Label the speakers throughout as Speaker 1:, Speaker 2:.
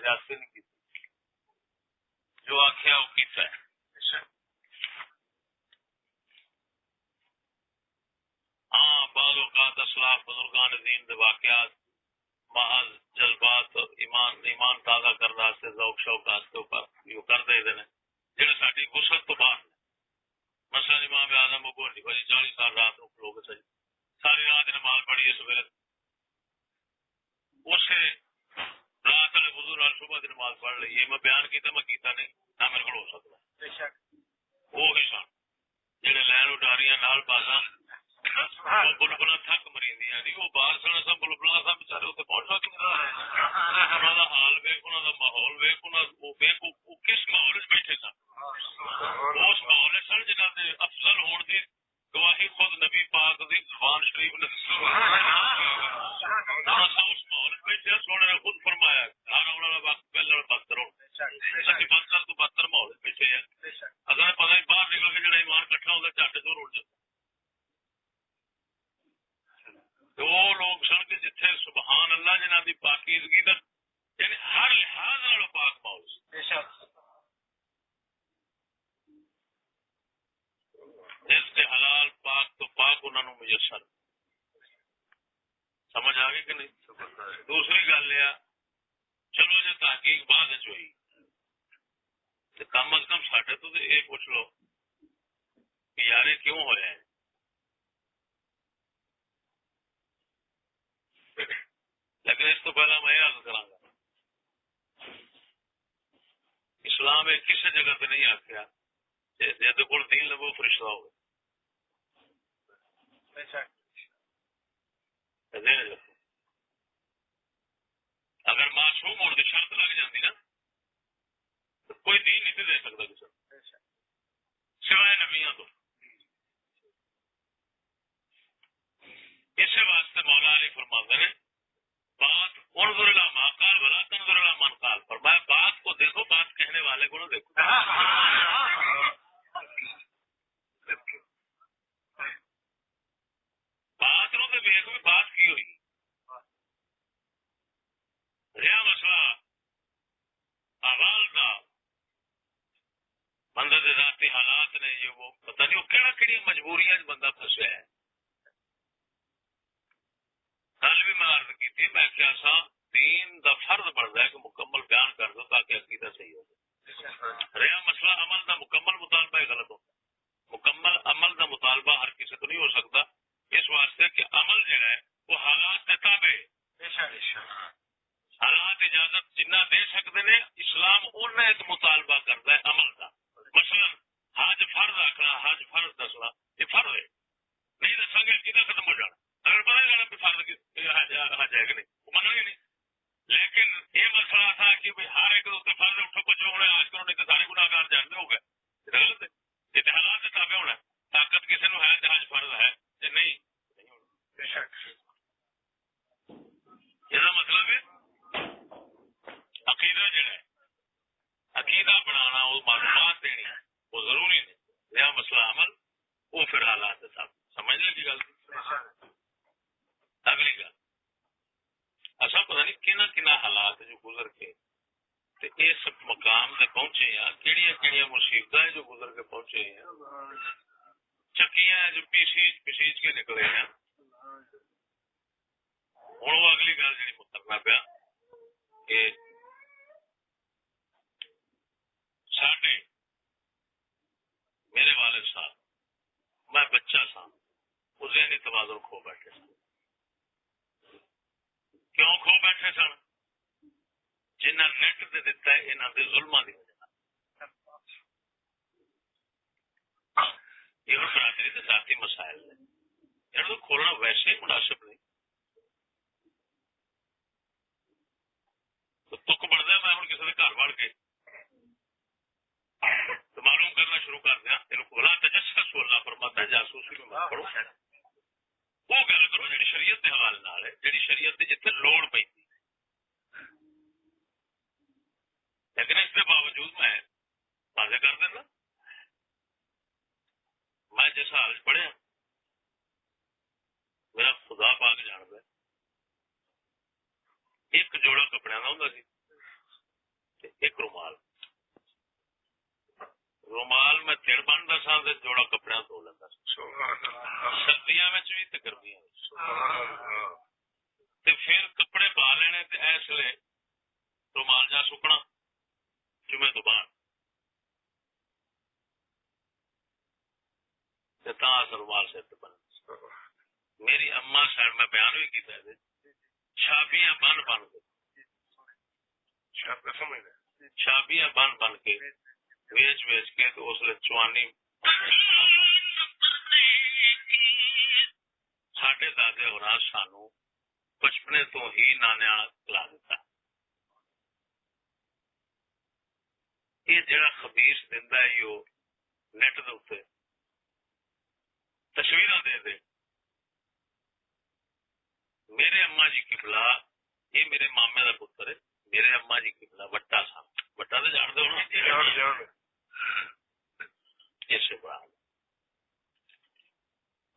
Speaker 1: زیادتی نہیں کی، جو آخیا وہ کیتا ہے. ہاں بعض اوقات اسلاف بزرگان دین دے واقعات محض جذبات ایمان تازہ کرنے واسطے ذوق شوق واسطے وہ کر دے نے جہاں ساری وسعت تو باہر نے. مثلا امام اعظم ابو حنیفہ جی 40 سال رات کو کھلو کے سجدے، ساری رات نماز پڑھی ہے، سویرے اسے رات والے وضو نال صبح کی نماز پڑھ لی. یہ میں بیان کیتا، میں کیتا نہیں نہ میرے کو ہو سکتا. وہی سن جہے لین اڈاریاں نال بازاں بلبلا تھک مریندیاں نہیں، وہ باہر سن سا بلبلا سا بچارے اتنے پہنچ سکتے. انہوں کا حال ویک، انہوں کا ماحول ویک، کس ماحول بیٹھے سن. اس ماحول سن جنہوں نے افضل ہونے کی گواہی خود نبی پاک دی زبان شریف نے اس ماحول بیٹھے. سونے نے خود فرمایا ہر آنے والا وقت پہلے بدتر ہو، بدتر تو بدتر ماحول بیٹھے ہیں. اگر پتا ہی باہر نکل کے جڑا ایمان کٹھا ہوتا جٹ چور اڑ جاتا. وہ لوگ سن کے جتھے سبحان اللہ جنہوں کی پاکیزگی دا یعنی ہر لحاظ نال پاک ماحول اس کے حلال پاک تو پاک انہوں نے میسر. سمجھ آ گئی کہ نہیں؟ دوسری گل یہ چلو جی تحقیق بعد ہوئی تو کم از کم ساڈے تو یہ پوچھ لو کہ یار یہ کیوں ہوا ہے. لیکن اس تو پہلا میں عرض کرا گا اسلام ایک کسی جگہ پہ نہیں آخیا جہد کو دین لگو فرشتہ ہو. اگر معصوم ہونے کی شرط لگ جاتی نا تو کوئی دین نہیں دے سکتا کسی سوائے نبیوں تو. اسی واسطے مولا علی فرماتے ہیں بات انظر الی ما قال ولا تنظر الی من قال. فرمایا بات کو دیکھو، بات کہنے والے کو نہ دیکھو. بات نو تو دیکھ بھی بات کی ہوئی. رہا مسئلہ احوال کا بندے کے ذاتی حالات نے یہ وہ پتہ نہیں وہ کہڑی مجبوریاں بندہ پھنسیا ہے. کل بھی میں عرض کی تھی، میں کیا سا دین دا فرض بنتا ہے کہ مکمل بیان کر دو تاکہ عقیدہ صحیح ہو جائے. رہا مسئلہ عمل دا مکمل مطالبہ غلط ہوتا ہے. مکمل عمل دا مطالبہ ہر کسی کو نہیں ہو سکتا، اس واسطے کہ عمل جو ہے وہ حالات کے تابع حالات اجازت جنہ دے سکتے ہیں. اسلام انہیں ایک مطالبہ کرتا ہے عمل کا. مثلا حج فرض آخنا، حج فرض دسنا یہ فرض ہے. نہیں دسا گے عقیدہ ختم ہو جانا. اگر پتا جانا کہ فرض حج ہے کہ نہیں وہ مننا ہی نہیں. لیکن یہ مسئلہ تھا کہ ہر ایک فرض اٹھو بچو ہونا آج کرو نہیں تو سارے گناہگار جانتے ہو گئے. غلط ہے. یہ حالات کے تابع ہونا ہے. طاقت کسی نے ہے حج فرض ہے کہ نہیں یہ مطلب ہے عقیدہ جڑا ہے عقیدہ بنانا وہ معلومات دینی وہ ضروری نہیں. یہ مسئلہ عمل وہ پھر حالات کے ساتھ سمجھ لیں گی گل. اگلی گل اصل پتا نہیں کن حالات جو گزر کے اس مقام تک پہنچے ہیں. کہڑی مصیبت جو گزر کے پہنچے ہیں. چکیاں جو پیسیج کے نکلے ہیں. ہوں وہ اگلی گل جی کرنا پیا کہ ساڈے میرے والد صاحب میں بچہ سا وہ ذہنی توازن کھو بیٹھے سن. کیوں کھو بیٹھے سن؟ جنہ نیٹ دے دیتا ہے انہوں کے ظلموں کی وجہ یہ برادری کے ذاتی مسائل نے انہوں کو کھولنا ویسے ہی مناسب نہیں. تو تک بنتا میں ہوں کسی کے گھر بڑھ کے تو معلوم کرنا شروع کر دیا. کھولا تجسس اللہ فرماتا ہے جاسوسی میں مت پڑھو. وہ گل کرو جی شریعت کے حوالے نال ہے، جی شریعت کی جتنے لوڑ پی. لیکن اس کے باوجود میں واضح کر دینا میں جس حال پڑھیا میرا خدا پاک جانتا ایک جوڑا کپڑے کا ہوں سی ایک رومال رومال میں تڑ بنتا سا تے جوڑا کپڑے دھو لینا سردیاں بھی تے گرمیاں تے پھر کپڑے پا لینے تے اس لیے رومال جا سکنا جمعے تو بعد رومال سر بن میری اما سر میں بیان بھی کیتا ہے چھابیاں بن بن کے چھابیاں بن بن کے ویچ ویچ کے تو اس لیے چوانی ساڈے دادے ہور سانو بچپنے تو ہی نانیا کلا دیتا یہ جڑا خبیث دیندا ہے یہ نیٹ دے اوتے تصویراں دے دے میرے اما جی قبلہ یہ میرے مامے کا پتر ہے میرے اما جی قبلہ وٹا سا وٹا تو جان دو اس بات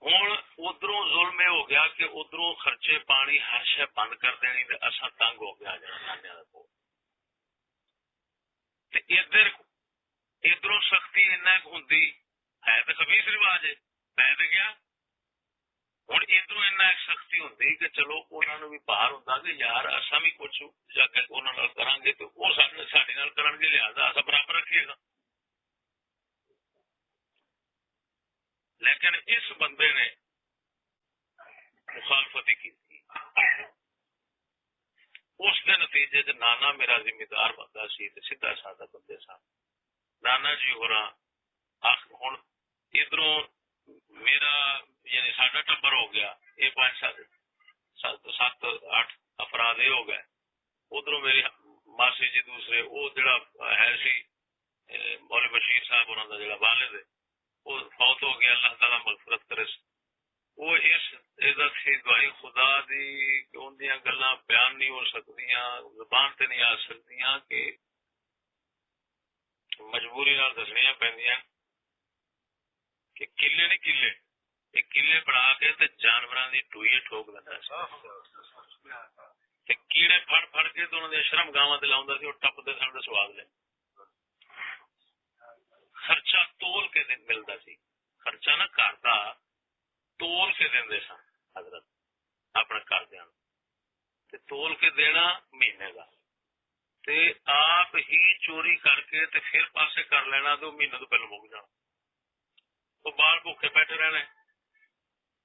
Speaker 1: ہوں ادھر ظلم یہ ہو گیا کہ ادھر خرچے پانی ہر شے بند کر دینی تے اساں تنگ ہو گیا جانے ادھر ادھر سختی اینا ہوں ہے تو خبیث رواج ہے پی تو گیا ہوں ادھر اینا سختی ہوں کہ چلو انہوں نے بھی باہر ہوں کہ یار اصا بھی کچھ جا کے انہوں کریں گے تو وہ سارے کریں گے لہٰذا اصا برابر رکھیے گا لیکن اس بندے نے مخالفت کی اس کے نتیجے چ نانا میرا ذمہ دار بندہ سی سیدھا سادہ بندے سن نانا جی ہو ہوں ادھروں میرا یعنی ساڈا ٹبر ہو گیا یہ 5-7-8 افراد یہ ہو گئے ادھر میری ماسی جی دوسرے وہ جڑا ہے سی مولوی بشیر صاحب انہوں کا جڑا والد ہے وہ فوت ہو گیا اللہ تعالیٰ مغفرت کرے وہ اس دعائی خدا دی کہ ان دیاں گلاں بیان نہیں ہو سکدیاں زبان تے نہیں آ سکدیاں کہ مجبوری نال دسنیاں پیندیاں کہ کلے نہیں کلے یہ کلے بنا کے تے جانوراں دی ٹوئیے ٹھوک دیندا سی تے کیڑے پھڑ پھڑ کے تے انہاں دے شرم گاواں تے لاوندا سی او ٹپدے سن تے سواد لے خرچہ تول کے دن ملتا سی خرچہ نہ کرتا تول کے دے سن حضرت اپنے گھردیاں تول کے دینا مہینے کا تے آپ ہی چوری کر کے تے پھر پاسے کر لینا تو مہینے تو پہلے مک جانا تو بال بھوکے بیٹھے رہنے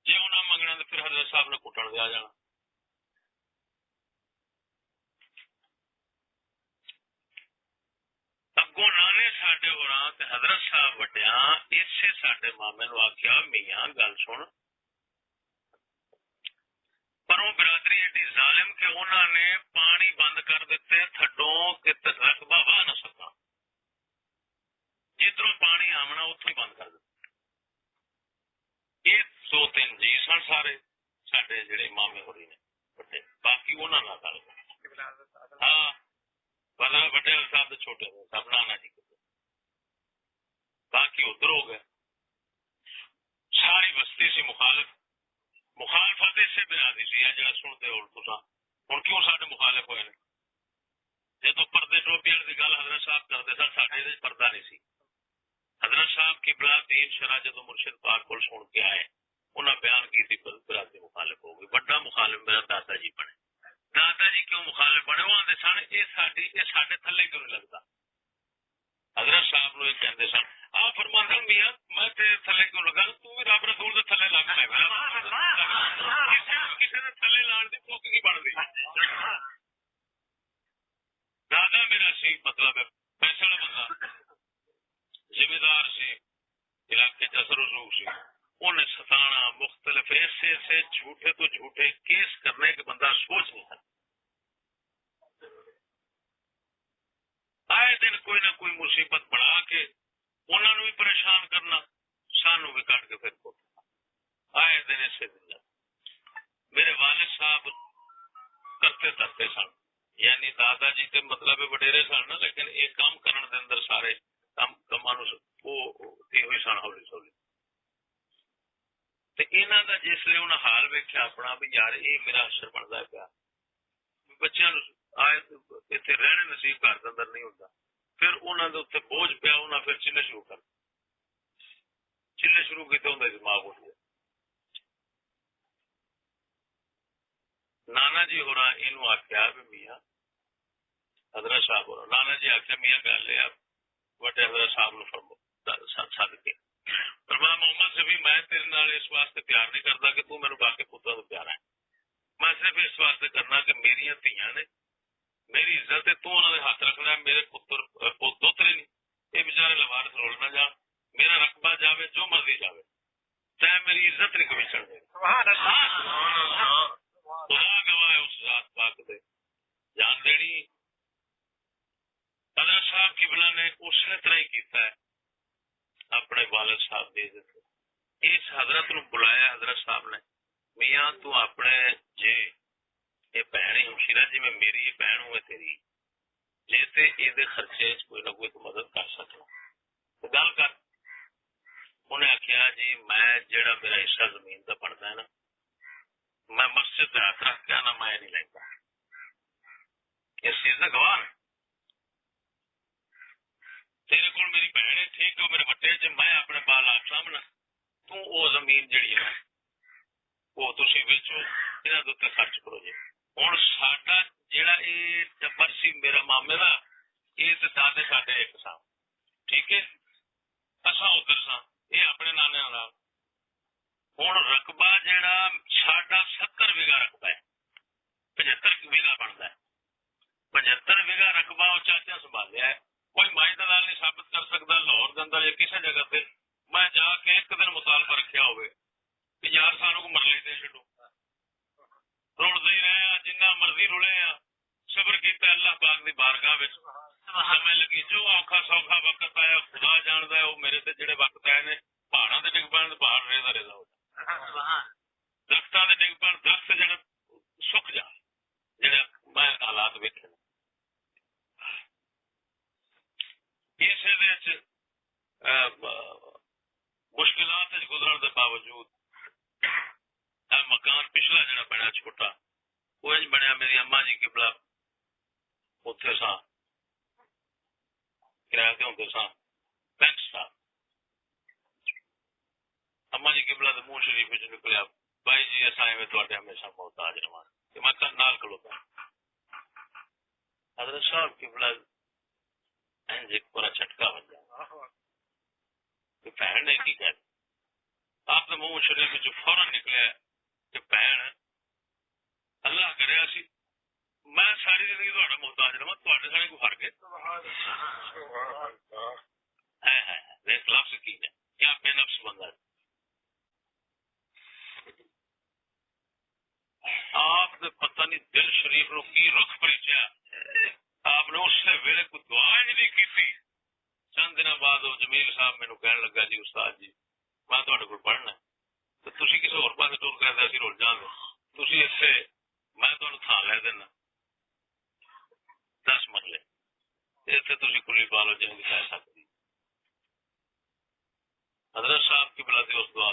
Speaker 1: جی انہیں منگنا تو پھر حضرت صاحب نے کٹن دیا جانا اگوں نانے ساڈے ہو حضرت صاحب وڈیا اسے ساڈے مامے نو آخیا میاں گل سن پر وہ برادری ایڈی ظالم کہ انہوں نے پانی بند کر دیتے تھڈوں کہ رقبہ بہ نہ سکا جدھروں پانی آمنا اتوں ہی بند کر دیتا یہ 2-3 جی سن سارے ساڈے جڑے مامے ہوری نے بڑے باقی انہوں نے گل ہاں بڑے صاحب چھوٹے سب نانا جی باقی ادھر ہو گئے ساری بستی سی مخالفت اسے بنا دی سی جا سنتے ہو ہوں کیوں سارے مخالف ہوئے جب پردے ٹوپی والی گل حضرت صاحب کرتے سن سارے پردہ نہیں سی حضرت صاحب کی بلا دین شرح جدو مرشد پاک کو سن کے آئے انہیں بیان کی برادری مخالف ہو گئی بڑا مخالف میرا دادا جی بنے دادا جی کیوں مخالف بنے وہ آتے سن یہ سارے تھلے کیوں نہیں لگتا حضرت صاحب نو یہ کہتے سن آ فرماندہ میاں میں تھلے کیوں لگا تو بھی رب رسول کے تھلے لگ کسی نے تھلے لان کی بھوک نہیں بنتی دادا میرا سی مطلب پیسے والا بندہ ذمہ دار سی علاقے اثر رسوخ سی انہیں ستانا مختلف ایسے جھوٹے تو جھوٹے کیس کرنے کے بندہ سوچ نہیں سکتا آئے دن کوئی نہ کوئی مصیبت بڑھا کے انہوں نے بھی پریشان کرنا سانو بھی کٹ کے پھر کو آئے دن اسے دن میرے والد صاحب کرتے ترتے سن یعنی دادا جی کے مطلب وڈیرے سن لیکن یہ کام کرن دے اندر سارے کما ہوئی سن ہولی سولی انہوں کا جس لیے انہیں حال ویکیا اپنا بھی یار یہ میرا اثر بنتا پیا بچوں ਇੱਥੇ ਰਹਿਣੇ ਨਸੀਬ ਘਰ ਦੇ ਅੰਦਰ ਨਹੀਂ ਹੁੰਦਾ। ਫਿਰ ਉਹਨਾਂ ਦੇ ਉੱਤੇ ਬੋਝ ਪਿਆ, ਉਹਨਾਂ ਫਿਰ ਚਿੱਲੇ ਸ਼ੁਰੂ ਕਰ ਚਿੱਲੇ ਸ਼ੁਰੂ ਕੀਤੇ, ਹੁੰਦਾ ਦਿਮਾਗ ਉੱਠ ਗਿਆ। ਨਾਨਾ ਜੀ ਹੋਰਾਂ ਇਹਨੂੰ ਆਖਿਆ ਵੀ ਮੀਆਂ ਹਜ਼ਰਤ ਸਾਹਿਬ ਹੋਰਾਂ, ਨਾਨਾ ਜੀ ਆਖਿਆ ਮੀਆਂ ਗੱਲ ਇਹ ਆ, ਵੱਡੇ ਹਜ਼ਰਤ ਸਾਹਿਬ ਨੂੰ ਸੱਦ ਕੇ ਫਰਮਾਇਆ ਮੁਹੰਮਦ ਸ਼ਫੀ ਮੈਂ ਤੇਰੇ ਨਾਲ ਇਸ ਵਾਸਤੇ ਪਿਆਰ ਨਹੀਂ ਕਰਦਾ ਕਿ ਤੂੰ ਮੈਨੂੰ ਬਾਕੀ ਪੁੱਤਾਂ ਤੋਂ ਪਿਆਰਾ ਹੈ, ਮੈਂ ਸਿਰਫ ਇਸ ਵਾਸਤੇ ਕਰਨਾ ਕਿ ਮੇਰੀਆਂ ਧੀਆਂ ਨੇ, ਮੇਰੀ ਇੱਜ਼ਤ ਹੈ, ਤੂੰ ਉਹਨਾਂ ਦੇ ਹੱਥ ਰੱਖਣਾ, ਮੇਰੇ ਪੁੱਤ ਦੋਤਰੇ ਨਹੀਂ, ਇਹ ਵਿਚਾਰੇ ਲਵਾਰਸ ਰੋਲ ਨਾ ਜਾ, ਮੇਰਾ ਰਕਬਾ ਜਾਵੇ ਜੋ ਮਰਜ਼ੀ ਜਾਵੇ, ਤੈਂ ਮੇਰੀ ਇੱਜ਼ਤ ਨਹੀਂ ਕਮੀ ਛੱਡ ਦੇਣੀ। ਖੁਦਾ ਗਵਾਹ ਹੈ ਉਸ ਜ਼ਾਤ ਪਾਕ ਦੇ, ਜਾਨ ਦੇਣੀ। ਹਜ਼ਰਤ ਸਾਹਿਬ ਕਿਬਲਾ ਨੇ ਉਸੇ ਤਰ੍ਹਾਂ ਹੀ ਕੀਤਾ ਹੈ ਆਪਣੇ ਵਾਲਿਦ ਸਾਹਿਬ ਦੀ ਇੱਜ਼ਤ। ਇਸ ਹਜ਼ਰਤ ਨੂੰ ਬੁਲਾਇਆ ਹਜ਼ਰਤ ਸਾਹਿਬ ਨੇ, ਮੀਆਂ ਤੂੰ ਆਪਣੇ ਜੇ ਇਹ ਭੈਣ ਹਮਸ਼ੀਰਾ ਜਿਵੇਂ ਮੇਰੀ ਭੈਣ ਹੋਵੇ ਤੇਰੀ, ਜੇ ਤੇ ਇਹਦੇ ਖਰਚੇ ਚ ਕੋਈ ਨਾ ਕੋਈ ਤੂੰ ਮਦਦ ਕਰ ਸਕਣਾ ਤੇ ਗੱਲ ਕਰ। ਉਹਨੇ ਆਖਿਆ ਜੀ ਮੈਂ ਜਿਹੜਾ ਮੇਰਾ ਹਿੱਸਾ ਜ਼ਮੀਨ ਦਾ ਬਣਦਾ ਹੈ ਨਾ, ਮੈਂ ਮਸਜਿਦ ਤੇ ਹੱਥ ਰੱਖ ਕੇ ਨਾ ਮੈਂ ਨਹੀਂ ਲੈਂਦਾ, ਇਸ ਚੀਜ਼ ਦਾ ਗਵਾਹ ਤੇਰੇ ਕੋਲ ਮੇਰੀ ਭੈਣ ਇੱਥੇ ਕਿ ਉਹ ਮੇਰੇ ਵੱਡੇ ਚ ਮੈਂ ਆਪਣੇ ਬਾਲ ਆਪ ਸਾਹਮਣਾ, ਤੂੰ ਉਹ ਜ਼ਮੀਨ ਜਿਹੜੀ ਹੈ ਉਹ ਤੁਸੀਂ ਵੇਚੋ, ਇਹਨਾਂ ਦੇ ਉੱਤੇ ਖਰਚ ਕਰੋ ਜੀ। ਹੁਣ ਸਾਡਾ ਜਿਹੜਾ ਇਹ ਟੱਬਰ ਸੀ ਮੇਰਾ ਮਾਮੇ ਦਾ, ਇਹ ਤੇ ਦਾਦੇ ਸਾਡੇ ਇੱਕ ਸਾਂ, ਠੀਕ ਹੈ, ਅਸਾਂ ਉੱਧਰ ਸਾਂ, ਇਹ ਆਪਣੇ ਨਾਨਿਆਂ ਦਾ। ਹੁਣ ਰਕਬਾ ਜਿਹੜਾ ਸਾਡਾ 70 ਵਿਗਾ ਰਕਬਾ ਹੈ, 75 ਵਿਗਾ ਬਣਦਾ ਹੈ, 75 ਵਿਗਾ ਰਕਬਾ ਉਹ ਚਾਚਾ ਸੰਭਾਲਿਆ ਹੈ। ਕੋਈ ਮਾਈ ਦਾ ਨਾਲ ਨਹੀਂ ਸਾਬਤ ਕਰ ਸਕਦਾ ਲਾਹੌਰ ਦੇ ਅੰਦਰ ਜਾਂ ਕਿਸੇ ਜਗ੍ਹਾ ਤੇ ਮੈਂ ਜਾ ਕੇ ਇੱਕ ਦਿਨ ਮੁਤਾਲਬਾ ਰੱਖਿਆ ਹੋਵੇ ਕਿ ਯਾਰ ਸਾਨੂੰ ਕੋ ਮਰਲੇ ਦੇ ਛੱਡੋ, ਰੁਲਦੇ ਹੀ ਰਹੇ ਆ, ਜਿੰਨਾ ਮਰਜ਼ੀ ਰੁਲੇ ਆ, ਸਬਰ ਕੀਤਾ ਅੱਲਾਹ ਪਾਕ ਦੀ ਬਾਰਗਾਹ ਵਿੱਚ, ਸਮੇਂ ਲੱਗੀ ਜੋ ਔਖਾ ਸੌਖਾ ਵਕਤ ਆਇਆ ਖੁਦਾ ਜਾਣਦਾ, ਉਹ ਮੇਰੇ ਤੇ ਜਿਹੜੇ ਵਕਤ ਆਏ ਨੇ, ਪਹਾੜਾਂ ਦੇ ਡਿੱਗ ਪੈਣ, ਪਹਾੜ ਰੇਜ਼ਾ ਰੇਜ਼ਾ ਹੋ ਜਾ, ਦਰਖਤਾਂ ਦੇ ਡਿੱਗ ਪੈਣ, ਦਰਖਤ ਜਿਹੜਾ ਸੁੱਕ ਜਾ, ਜਿਹੜੇ ਮੈਂ ਹਾਲਾਤ ਵੇਖੇ ਇਸੇ ਦੇ ਵਿੱਚ ਮੁਸ਼ਕਿਲਾਤ ਵਿੱਚ ਗੁਜ਼ਰਨ ਦੇ ਬਾਵਜੂਦ ਮਕਾਨ ਪਿਛਲਾ ਜਿਹੜਾ ਬਣਿਆ ਛੋਟਾ, ਉਹ ਇੰਝ ਬਣਿਆ ਮੇਰੀ ਅੰਮਾ ਜੀ ਕਿਬਲਾ ਉੱਥੇ ਸਾਂ, ਕਿਰਾਏ ਤੇ ਹੁੰਦੇ ਸਾਂ, ਬੈਂਕ ਸਾਹਿਬ ਅੰਮਾ ਜੀ ਕਿਬਲਾ ਦੇ ਮੂੰਹ ਸ਼ਰੀਫ ਵਿੱਚ ਨਿਕਲਿਆ, ਬਾਈ ਜੀ ਅਸਾਂ ਐਵੇਂ ਤੁਹਾਡੇ ਹਮੇਸ਼ਾ ਮੁਹਤਾਜ ਰਹਾਂਗੇ, ਤੇ ਮੈਂ ਨਾਲ ਖਲੋਤਾ। ਹਜ਼ਰਤ ਸਾਹਿਬ ਕਿਬਲਾ ਇੰਝ ਇੱਕ ਪੂਰਾ ਝਟਕਾ ਬਣ ਗਿਆ ਕਿ ਭੈਣ ਨੇ ਕੀ ਕਹਿ, ਆਪ ਦੇ ਮੂੰਹ ਸ਼ਰੀਫ ਵਿੱਚ ਫੌਰਨ ਨਿਕਲਿਆ ਕਿ ਭੈਣ ਅੱਲਾਹ ਕਰਿਆ ਸੀ ਮੈਂ ਸਾਰੀ ਜ਼ਿੰਦਗੀ ਤੁਹਾਡਾ ਮੁਹਤਾਜ ਰਹਾਂ, ਤੁਹਾਡੇ ਸਾਨੇ ਕੋਈ ਫਰਕ ਹੈ? ਦੇਖ ਲਫ਼ਜ਼ ਕੀ ਹੈ, ਕਿਆ ਬੇਨਫਸ ਬੰਦਾ ਹੈ। ਆਪ ਦੇ ਪਤਾ ਨਹੀਂ ਦਿਲ ਸ਼ਰੀਫ ਨੂੰ ਕੀ ਰੁੱਖ ਪਰੀਚਿਆ, ਆਪ ਨੇ ਉਸੇ ਵੇਲੇ ਕੋਈ ਦੁਆ ਨਹੀਂ ਕੀਤੀ। ਚੰਦ ਦਿਨਾਂ ਬਾਅਦ ਉਹ ਜਮੀਲ ਸਾਹਿਬ ਮੈਨੂੰ ਕਹਿਣ ਲੱਗਾ ਜੀ ਉਸਤਾਦ ਜੀ ਮੈਂ ਤੁਹਾਡੇ ਕੋਲ ਪੜ੍ਹਨਾ, ਤੇ ਤੁਸੀਂ ਕਿਸੇ ਹੋਰ ਪਾਸੇ ਟੁਰ ਕਰਦੇ ਅਸੀਂ ਰੁੱਲ ਜਾਵਾਂਗੇ, ਤੁਸੀਂ ਇੱਥੇ ਮੈਂ ਤੁਹਾਨੂੰ ਥਾਂ ਲੈ ਦੇਣਾ 10 ਮਰਲੇ, ਇੱਥੇ ਤੁਸੀਂ ਕੁੱਲੀ ਪਾ ਲਓ ਜਿੰਨੀ ਕਹਿ ਸਕਦੀ। ਹਜ਼ਰਤ ਸਾਹਿਬ ਕੀ ਬੁਲਾਤੇ ਉਸ ਦੁਆ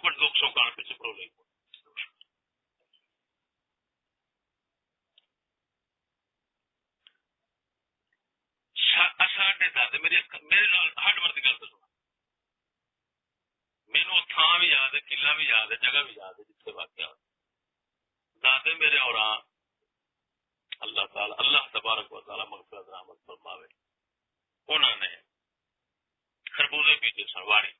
Speaker 1: پر 200 کان پیچھے پرو لے ساڈے دادے میرے ہڈ مرد گل تو سنا مینو تھان بھی یاد ہے قلعہ بھی یاد ہے جگہ بھی یاد ہے جتنے واقعہ دادے میرے اور اللہ تعالی اللہ تبارک و تعالی مغفرت رحمت فرماوے انہوں نے خربوزے پیتے سن واڑی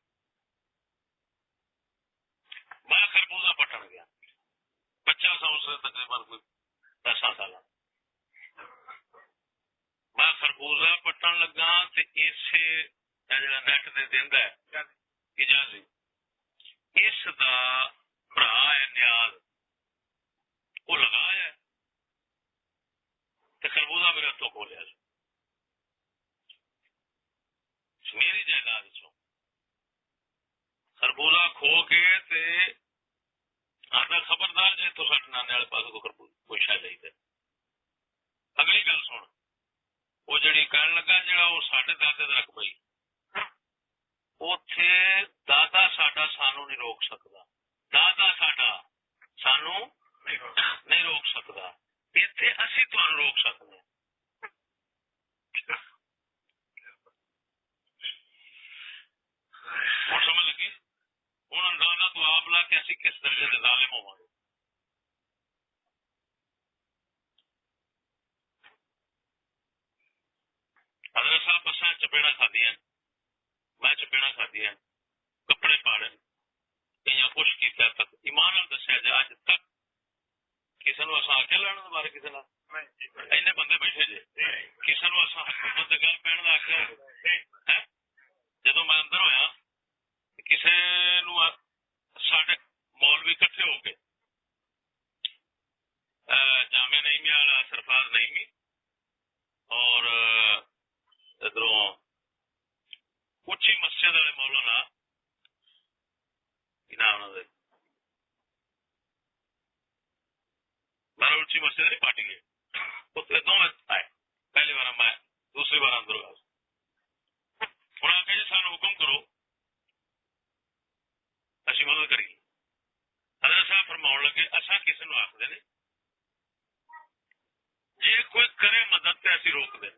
Speaker 1: میں خربوزہ پٹن گیا بچہ سا اس سے تقریباً کوئی 10 سال میں خربوزہ پٹن لگا تو اسے جڑا نیٹ دے دیندا ہے اجازت اس دا بھرا ہے نیاز وہ لگایا تو خربوزہ میرے ہاتھوں کھو لیا میری جائیداد چوں خربوزہ کھو کے تے آدھا خبردار جی تو ساڈے نانے والے پاس کو کوئی شاید لے دے اگلی گل سن وہ جڑی کہن لگا جڑا وہ ساڈے دادے دا رقبہ ہی اوتھے دادا ساڈا سانو نہیں روک سکدا دادا ساڈا سانو نہیں روک سکدا ایتھے اسی تانوں روک سکدے ہیں ہن سمجھ لگی ہن اندازہ تو آپ لا کے اسی کس درجے دے ظالم ہوواں گے حضرت صاحب بساں چپیڑا کھادیاں میں چپیڑا کھادیاں کپڑے پاڑے کئی کچھ کیتا تک ایمان نال دسیا جائے اج تک کسی نو اساں آکھیا لڑن دے بارے کسی نال اینے بندے بیٹھے جے کسی نو اساں حکومت دے گل پہن دا آکھیا جدوں میں اندر ہویا کسی نو ساڈے مولوی اکٹھے ہو کے جامع نعیمی والا سرفراز نعیمی اور ادھروں اچھی مسجد والے مولانا بارہ اچھی مسجد نہیں پارٹی گئے دونوں آئے پہلی بار میں دوسری بار اندر ہوا ہوں آ کے جی سانو حکم کرو اسی مدد کریے حضرت صاحب فرماؤ لگے اصا کسی نو آخر نہیں جی کوئی کرے مدد تے اسی روک دیں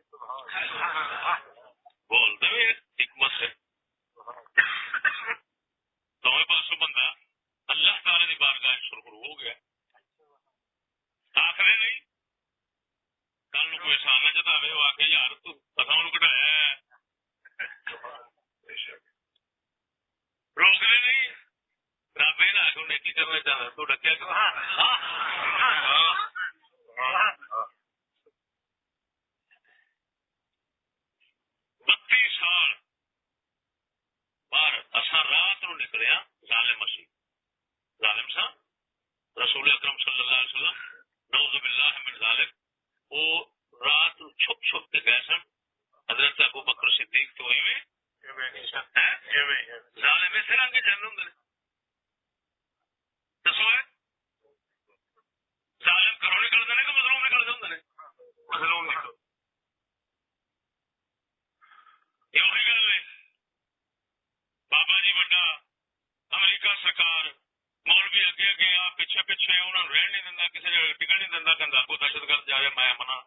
Speaker 1: بول دے حکمت سے دونوں پاسوں بندہ اللہ تعالی دی بارگاہ شروع ہو گیا آخر نہیں کل نو کوئی احسان نہ جتاوے وہ آ کے یار تو اصا کٹایا روکنے نہیں رب یہ نہ آخر نیکی کرنا چاہتا تو ڈکیا سال باہر اصا رات نو نکلیا ظالم مسیح ظالم سا رسول اکرم صلی اللہ علیہ وسلم نعوذ باللہ من ذالک وہ رات چھپ چھپ کے گئے سن حضرت ابو بکر صدیق تو ظالم اس رنگ کے جن ہوں دسو ظالم گھروں نکلتے ہیں کہ مظلوم نکلتے ہوں مظلوم نکل یہ وہی گل ہے بابا جی بڑا امریکہ سرکار مولوی اگے اگے آ پیچھے پیچھے انہوں نے رہن نہیں دینا کسی جگہ ٹکن نہیں دینا کہ کو دہشت گرد جا رہا میں منا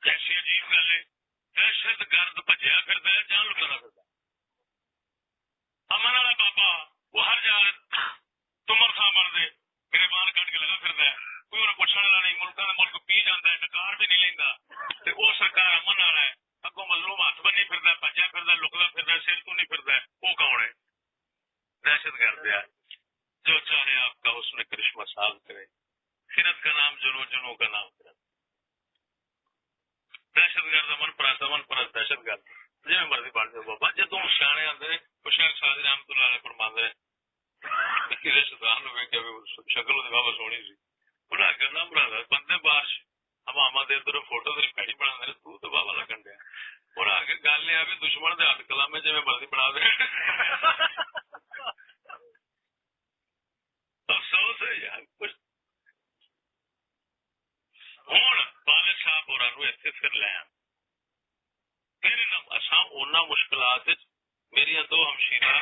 Speaker 1: کیسی عجیب گل ہے دہشت گرد بجیا پھرتا ہے جان لکانا پھرتا امن والا بابا وہ ہر جگہ تمر خان بن دے گریبان کٹ کے لگا پھرتا ہے کوئی انہیں پوچھنے والا نہیں ملکوں کا ملک پی جاتا ہے ڈکار بھی نہیں لینا وہ سرکار امن والا ہے اگوں مظلوم ہاتھ بنی پھرتا بجیا پھرتا لکتا پھرتا سر تو نہیں پھرتا وہ کون ہے دہشت گرد ہے جو چاہے آپ کا اس میں کرشمہ سال کرے خرد کا نام جنو جنو کا نام خرد دہشت گرد امن پرست دہشت گرد جی مرضی بن جاؤ بابا جدو سیانے آتے شیخ سعد رحمت اللہ علیہ فرماندے کسی شیطان نو ویکھیا شکل دی بابا سونی سی انہاں کہنا برادر بندے بارش ہماما دے ادھر فوٹو تیری پیڑی بنا دے تو بابا لگن دیا اور آگے گل یہ بھی دشمن دے ہاتھ کلامے جی مرضی بنا دے افسوس ہے یار کچھ ہوں والد صاحب اور اتنے پھر لے پھر اصا ان مشکلات میری دو ہمشیرہ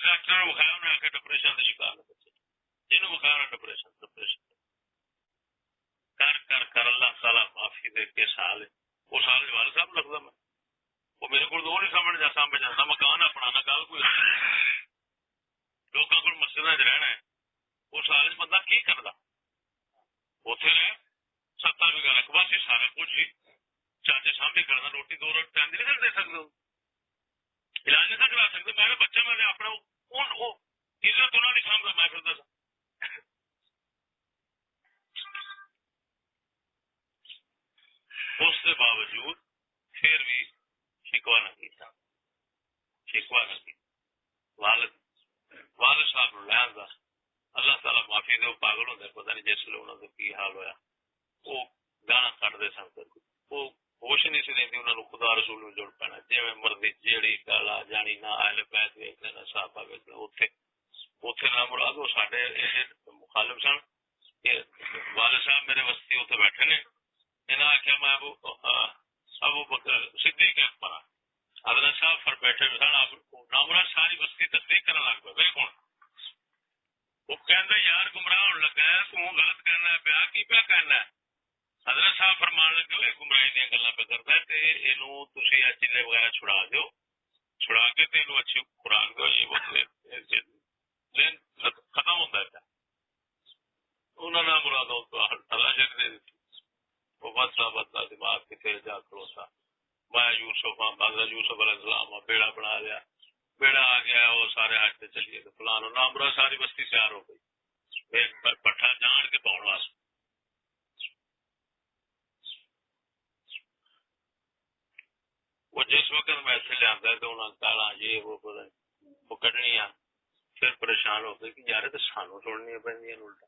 Speaker 1: ڈاکٹر نے بخایا انہیں آ کے ڈپریشن کے شکار نے بچے جنہوں بخایا ڈپریشن کر اللہ تعالیٰ معافی دے کے سال وہ سال والد صاحب لگتا میں وہ میرے کو نہیں سمجھ جا سامنے جاتا مکان اپنا نہ گل کوئی لوگوں کو مسجد رہنا ہے وہ سال بندہ کی کرتا اتنے رہ 70 بھی رقبہ سے سارا کچھ ہی چاچے سامنے کرنا روٹی 2 روٹی ٹائم نہیں دے سکتے علاج نہیں کرا سکتے میرا بچہ میں اپنا عزت انہوں نے سامنے میں پھرتا تھا اس کے باوجود پھر بھی شکوا نہ کیتا والد صاحب لے آتا اللہ تعالیٰ معافی دے پاگل ہوتے پتا نہیں جس لیے انہوں نے کی حال ہویا وہ گانا کٹتے سن وہ ہوش نہیں سی دینی انہوں نے خدا رسول میں جڑ پینا جی مرضی جیڑی گالا جانی نہ اہل بیت ویکتے نہ صحابہ ویکتے اتنے نہ مراد وہ سارے مخالف سن والد صاحب میرے وسطی اتنے بیٹھے نے انہیں آخیا میں ابو بکر صدیق اکبر حضرت صاحب پر بیٹھے سن نامراد ساری بستی تصدیق کرنے لگ پہ کون وہ کہنا یار گمراہ ہونے لگا ہے تو غلط کہنا ہے پیا کی پیا کہنا ہے حضرت صاحب فرمان لگے گمراہی دیا گلا پہ کرتا ہے تو یہ چیلے وغیرہ چھڑا دو چھڑا کے تو اچھی خوراک دو یہ ختم ہوتا ہے انہوں نے مراد اللہ جگ دے دیتی وہ بدلا دماغ کتنے جا کھڑوتا میں یوسف یوسف علیہ السلام بیڑا بنا لیا بیڑا آ گیا وہ سارے حج پہ چلیے تو فلان نامرا ساری بستی تیار ہو گئی پٹھا جان کے پاؤن واسطے وہ جس وقت میں ایسے لیا ہے تو انہوں نے کالا یہ وہ کٹنی ہے پھر پریشان ہو گئے کہ یار تو سانو سننی پہ الٹا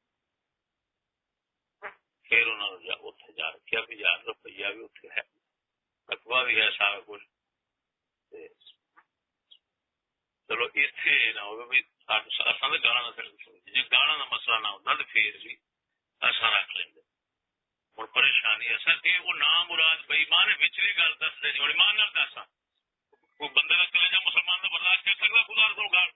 Speaker 1: پھر انہوں نے اتنے جا رکھا بھی یار روپیہ بھی اتنے ہے رقبہ بھی ہے سارا کچھ چلو اتنے نہ ہو اصل تو گانا نہ جی گانا کا مسئلہ نہ ہوتا تو پھر بھی اصا رکھ لیں ہوں پریشانی اصل کہ وہ نام مراد بھائی ماں نے پچھلی گل دس دے جی مان نہ دسا کوئی بندے کا کلیجا مسلمان کا برداشت کر سکتا خدا رسول گال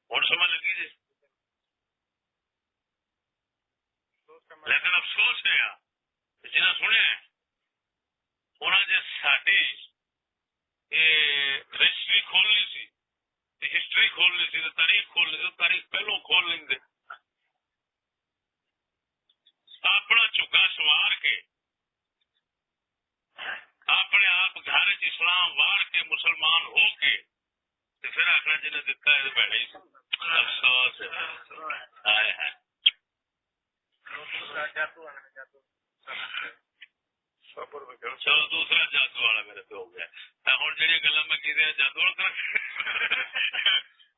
Speaker 1: ہوں سمجھ لگی جی لیکن افسوس ہے جنہیں سنیا انہوں نے ساری رجسٹری کھولنی سی ہسٹری کھولنی سی تاریخ کھولنی سی تاریخ پہلو کھول لیں گے اپنا چگا سوار کے اپنے آپ گھر اسلام وار کے مسلمان ہو کے پھر آخر جنہیں دتا ہے بیٹھے ہی افسوس آئے ہیں چلو دوسرا جادو والا میرے پہ ہو گیا ہوں جہاں گلا میں کی جادو والا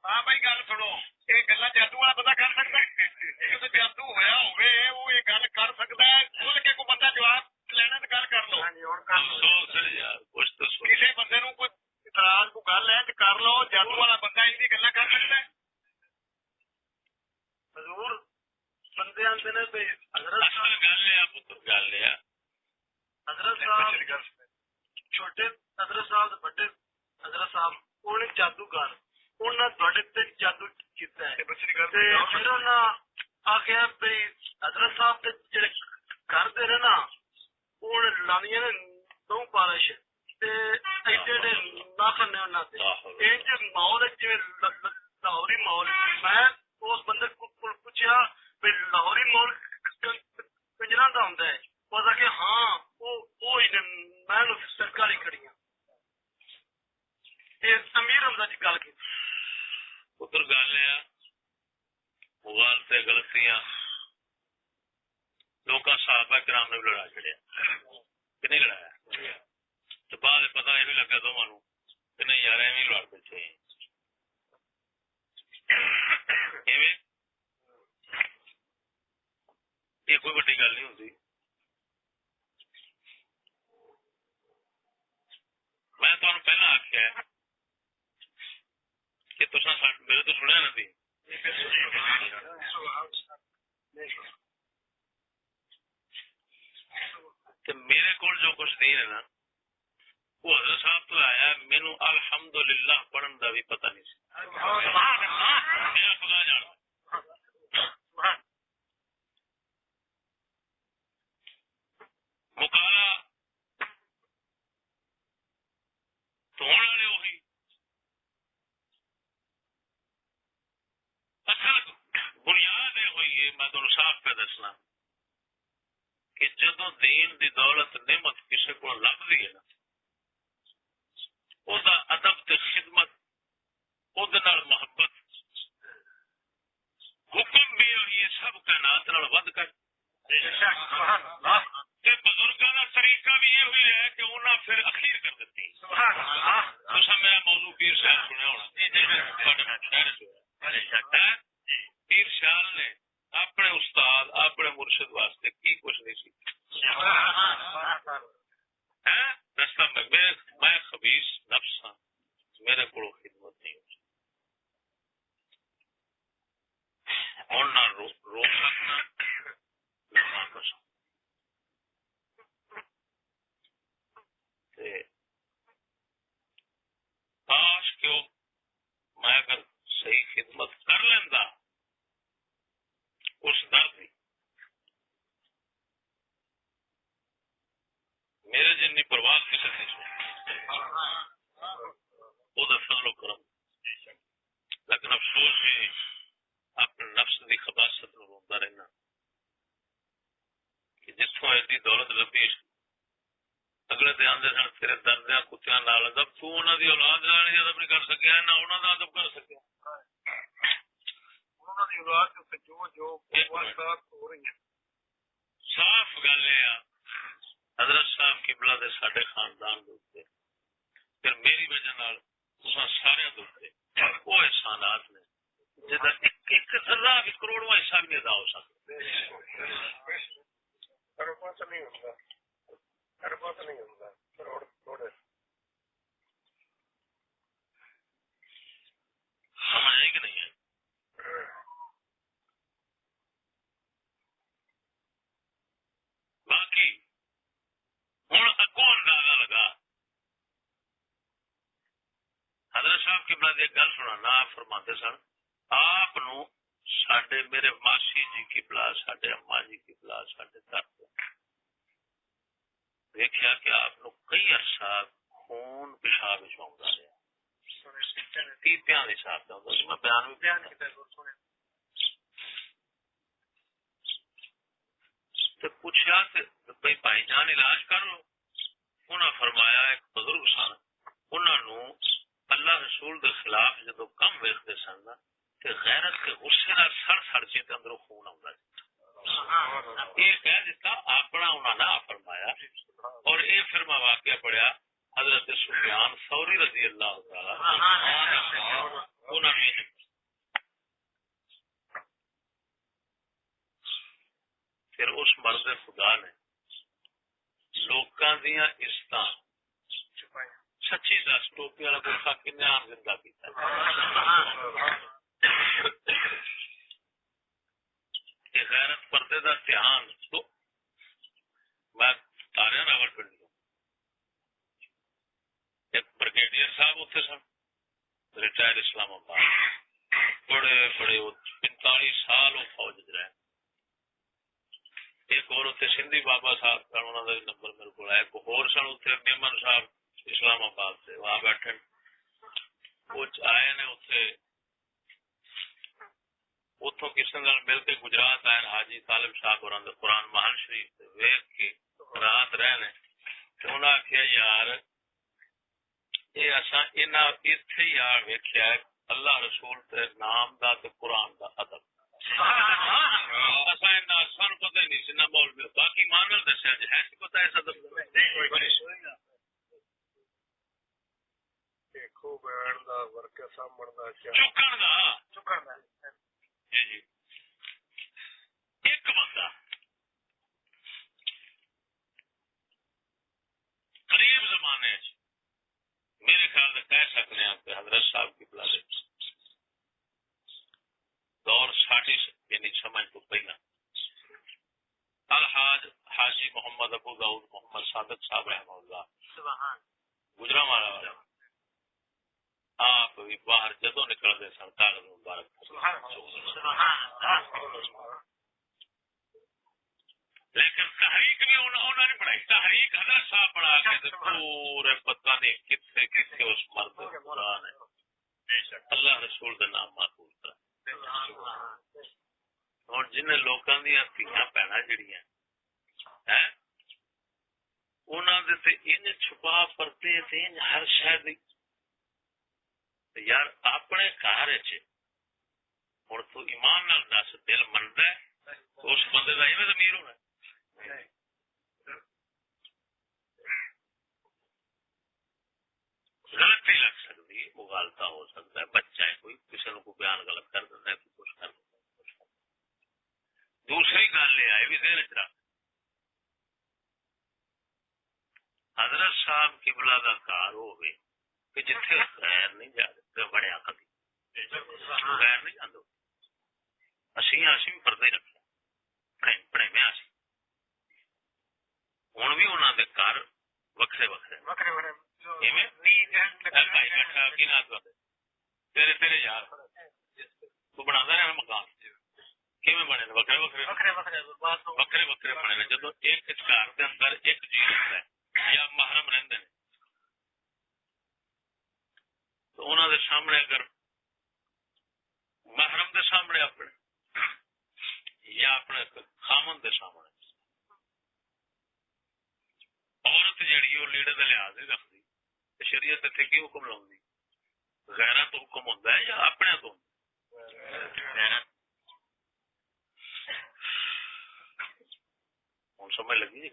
Speaker 1: ہاں بھائی گل سنو یہ گلا جادو والا پتا کر سکتا ہے جادو ہوا ہو یہ گل کر سکتا ہے کھل کے کوئی بندہ جواب لینا تو گل کر لو افسوس ہے یار کچھ تو کسی بندے نو کوئی اعتراض کو گل ہے تو کر لو جادو والا بندہ یہ گلا کر سکتا ہے حضور بندے آتے نے گل ہے پتر گل ہے حضرت صاحب چھوٹے حضرت صاحب بڑے حضرت صاحب انہیں جادوگر انہیں جادو کیتا ہے پھر انہیں آخیا بھائی حضرت صاحب جڑے کرتے رہے نا انہیں لانیاں نے نو پالش ایڈے ایڈے ناخن نے انہوں ماحول جی لاہوری ماحول میں اس بندے کو پوچھا بھائی لاہوری ماحول کنجرا کا ہوں پتا کہ ہاں میں سرکاری کھڑی ہوں امیر حمزہ جی گل کی پتر گل ہے موبائل سے غلطیاں لوگ صحابہ کرام نے بھی لڑا چڑیا کہ نہیں لڑایا تو بعد پتا یہ بھی لگا دونوں کہ نہیں یار ایویں لڑ بیٹھے یہ کوئی بڑی گل نہیں ہوتی میں تمہیں پہلے آخیا کہ میرے تو سنیا نہ تھی کہ میرے کو جو کچھ دین ہے نا وہ حضرت صاحب تو آیا مینو الحمدللہ پڑھن کا بھی پتہ نہیں سی میرا خدا جانتا مکالا تو ہونے والے وہی اصل بنیاد یہ ہوئی ہے میں تمہیں صاف پہ دسنا کہ جدو دین دی دولت نعمت کسی کو لبھی ہے نا وہ ادب تے خدمت وہ محبت حکم بھی ہوئی ہے سب کائنات نال ود کر بزرگوں کا طریقہ بھی یہ ہوئی ہے کہ انہوں پھر اخیر کر دیتی تو میرا موضوع پیر صاحب سنیا ہونا پیر شال نے اپنے استاد اپنے مرشد واسطے کی کچھ نہیں سیکھا رستہ میں خبیث نفس ہاں میرے کو خدمت نہیں ہو اور نہ روک سکنا نہ کر سکتا کاش کیوں میں اگر صحیح خدمت کر لینا اس در کی میرے جن پرواہ کسی نہیں وہ فضل و کرم لیکن افسوس ہے اپنے نفس کی خباست نو روندا رہنا کہ جتوں ایڈی دولت لبھی اگلے دے آندے سن تیرے دردیاں کتیاں نال ادب تو انہاں دی اولاد نال نہیں ادب نہیں کر سکیا نہ انہاں دا ادب کر سکیا انہاں دی اولاد تے جو بات ہو رہی ہے صاف گل ہے حضرت صاحب قبلہ دے ساڈے خاندان دے اوپر پھر میری وجہ نال تساں سارے دے اوپر وہ احسانات نے جدا ایک ذرہ بھی کروڑواں حصہ بھی نہیں ادا ہو سکتا ارباں تو نہیں ہوتا ارباں تو نہیں ہوتا کروڑ تھوڑے سمجھ آئی کہ نہیں ہے باقی ہوں اگوں اندازہ لگا حضرت صاحب کی بلا ایک گل سنا آپ فرماتے سن آپ ساڈے میرے ماسی جی کی بلا ساڈے اما جی کی بلا ساڈے درد دیکھا کہ آپ کئی عرصہ خون پیشاب آتا رہا تیتیاں حساب سے آتا میں بیان بھی پوچھا کہ بھائی بھائی جان علاج کر لو انہاں فرمایا ایک بزرگ سن انہوں اللہ رسول دے خلاف جدو کم ویکھتے سن کہ غیرت کے غصے نال سڑ سڑ کے اندروں خون آتا یہ کہہ دیتا اپنا انہوں نے فرمایا اور یہ پھر میں واقعہ پڑھیا حضرت سفیان ثوری رضی اللہ تعالی پھر اس مرد خدا نے لوکاں دیاں عزتاں سچی دس ٹوپی والا گوشا کنے عام زندہ کیتا یہ غیرت پردے دا دھیان تو میں تارے راول پنڈ ایک بریگیڈیئر صاحب اتنے سن ریٹائر اسلام آباد بڑے بڑے 45 سال وہ فوج رہے ایک اور اتنے سندھی بابا صاحب کا انہوں کا نمبر میرے کو آیا ایک اور سن اتنے میمن صاحب اسلام آباد سے وہاں بیٹھے وہ آئے نے اتنے اتوں کسی نال مل کے گجرات آئے حاجی طالب صاحب اور قرآن محل شریف ویخ کے رات رہے انہیں آخیا یار یہ اصا اتنے ہی آ ویخیا اللہ رسول تے نام دا تے قرآن دا ادب سان پتہ ہی نہیں سی نہ مولوی باقی مان دسیا جی ہے پتا ہے ادب جی ایک بندہ قریب زمانے میرے خیال سے کہہ سکتے ہیں کہ حضرت صاحب کی بلا دور ساٹھی یعنی سمجھ تو پہلا الحاج حاجی محمد ابو داؤد محمد صادق صاحب رحمہ اللہ گجرانوالا والا آپ بھی باہر جدوں نکلتے سن کاغذ مبارک لیکن تحریک بھی انہوں نے پڑھائی. تحریک حضرت صاحب پڑھا کے پورے پتہ نہیں کتنے کتنے اس مرد قرآن ہے اللہ رسول کا نام معقول کر. اور جن لوگوں دیا دھیاں بہناں جڑیاں انہوں نے ان چھپا پردے ان ہر شہر یار اپنے گھر ہوں تو ایمان نال دس دل منتا ہے اس بندے کا ایویں ضمیر ہونا غلطی لگ سکتی ہے مغالطہ ہو سکتا ہے بچہ ہے کوئی کسی کو بیان غلط کر دیتا ہے کچھ کر دیتا ہے. دوسری گل یہ آئے بھی ذہن چ رکھ حضرت صاحب قبلہ کا کار ہوئے کہ جتھے غیر نہیں جاتے بڑے کبھی غیر نہیں جاتے اسی بھی پردے رکھے پڑے میں ہوں بھی انہوں نے گھر وکھرے وکھرے تیرے تیرے یار تو بنا رہا مکان کیویں بنے وکھرے وکھرے وکھرے وکھرے بنے جب ایک گھر کے اندر ایک جی رہتا ہے یا محرم رہتے ہیں تو انہوں نے سامنے اگر محرم دے سامنے اپنے یا اپنے خامن دے سامنے عورت جیڑی وہ لیڑے کا لحاظ نہیں رکھتی شریعت اتنے کی حکم لاؤں غیرہ تو حکم ہوتا ہے یا اپنے تو ہوں سمجھ لگی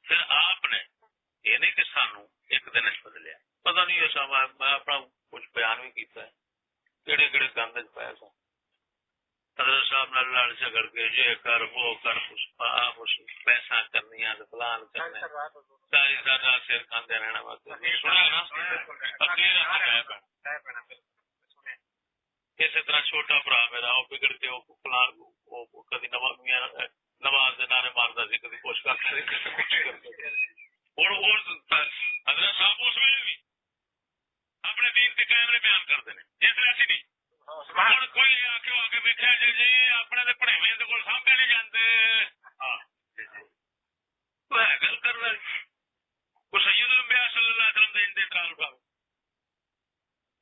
Speaker 1: پھر آپ نے یہ نہیں کہ سانو ایک دن بدلیا پتا نہیں ایسا میں اپنا کچھ بیان بھی کیتا ہے کہڑے کہڑے گند پایا سا حضرت صاحب نال لڑ جھگڑ کے یہ کر وہ کر پیسہ کرنی پلان کرنا ساری رات سر کھانے رہنا اسی طرح چھوٹا برا میرا وہ بگڑ کے کدی نواز کے نعرے مارتا سی کدی کچھ کرتا حضرت صاحب اس ویلے بھی اپنے دین کے قائم نے بیان کرتے ہیں اس ایسی نہیں کوئی آ کے بیٹھا جی جی اپنے پڑھاوے کو سامنے نہیں جانتے گل کر رہا کوئی سید الانبیاء صلی اللہ علیہ وسلم کا انتقال ہوا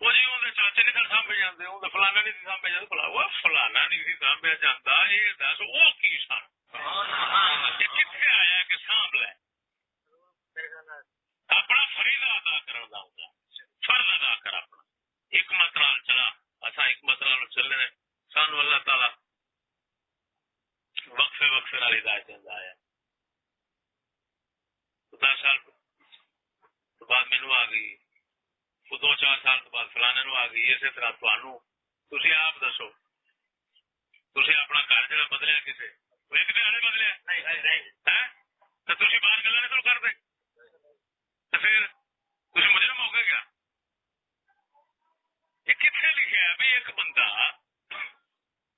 Speaker 1: وہ جی اندر چاچے نے گھر سانبے جاتے اندر فلانا نہیں سانبے جاتے بلا وہ فلانا نہیں سانبیا جاتا یہ دس وہ کی سن کتنے آیا کہ سانب لے اپنا فریضہ ادا کرنے کا ہوتا فرض ادا کر اپنا حکمت نال چلا اصا حکمت نال چلنے سانو اللہ تعالی وقفے وقفے نال ہدایت دینا آیا 10 سال تو بعد مینو آ گئی 2-4 سال تو بعد فلانے نو آ گئی اسی طرح تھی آپ دسو تھی اپنا گھر جا بدلیا کسی ایک دن نہیں بدلیا تو تھی باہر گلا نہیں کر دے تو پھر تھی مجرم ہو گئے کیا یہ کتنے لکھا ہے بھی ایک بندہ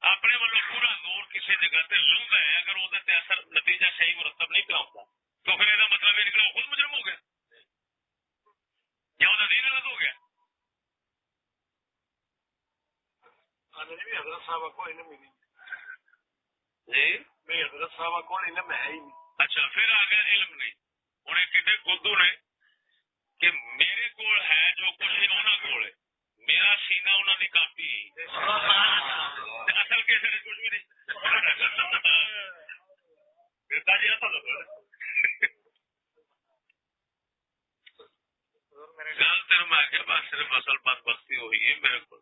Speaker 1: اپنے والوں پورا زور کسی جگہ سے لوگ ہے اگر وہ اثر نتیجہ صحیح مرتب نہیں کراؤں تو پھر یہ مطلب یہ نکلا خود مجرم ہو گیا یا وہ دین غلط ہو گیا. حضرت صاحب کو جی میں حضرت صاحب کو علم ہے ہی نہیں. اچھا پھر آ گیا علم نہیں انہیں کتنے خودو نے کہ میرے کول ہے جو کچھ انہوں کول ہے میرا سینہ انہوں نے کافی اصل کسی نے کچھ بھی نہیں جی اصل گل تین میں آ بس صرف اصل بات بستی ہوئی ہے میرے کو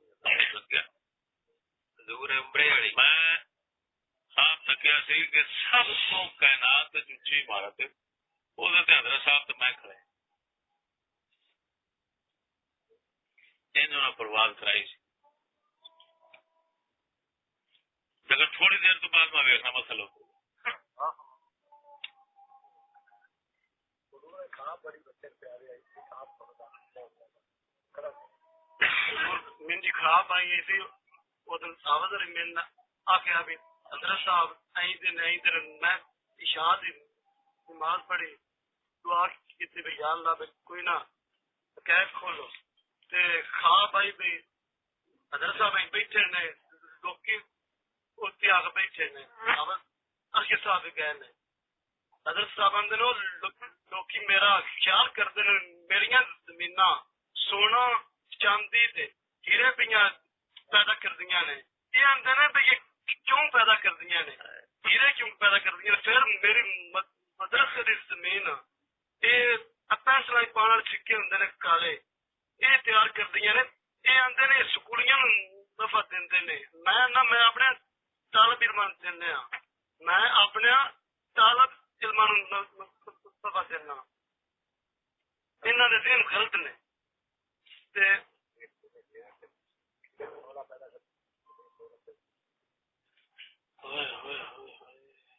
Speaker 1: میں آپ تکیا سی کہ سب کو کائنات اچھی عمارت وہ حضرت صاحب تو میں کھڑے انہوں نے پرواز کرائی سی لیکن تھوڑی دیر تو بعد میں ویکنا مسئلہ ہو منجی خراب آئی سی ساوت ملنا آخیا بھی حضرت صاحب میں اشاعت نماز پڑھی
Speaker 2: دعا کی تھی بھئی یا اللہ بھئی کوئی نہ کیف کھولو تے خواب آئی بھئی حضرت صاحب بیٹھے نے لوکی اتنے آ کے بیٹھے نے اخی صاحب گئے نے حضرت صاحب آدھے لوکی میرا خیال کرتے ہیں میریاں زمیناں سونا چاندی تے ہیرے پیاں پیدا کردیاں نے یہ آدھے نے بھئی یہ کیوں پیدا کردیاں نے ہیرے کیوں پیدا کردیاں نے پھر میری مدرسے دی زمین یہ پینسل پانے والے سکے ہوں نے کالے یہ تیار کردیاں نے یہ آدھے نے سکولیاں نفع دے نے میں اپنے طالب علم دینا میں اپنے طالب علم نفع دینا انہوں نے ذہن غلط نے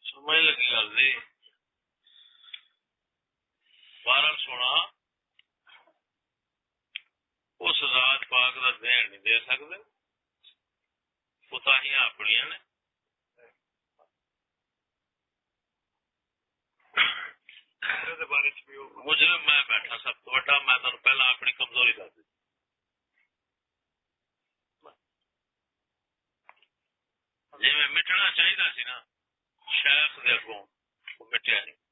Speaker 1: سمجھ لگی گل جی بارہ سونا اس ذات پاک کا دین نہیں دے سکتے کوتاہیاں اپنی نے مجرم میں بیٹھا سب تو بڑا میں تمہیں پہلا اپنی کمزوری دس دی جی میں مٹنا چاہیے سی نا شیخ دے اگوں وہ مٹیا نہیں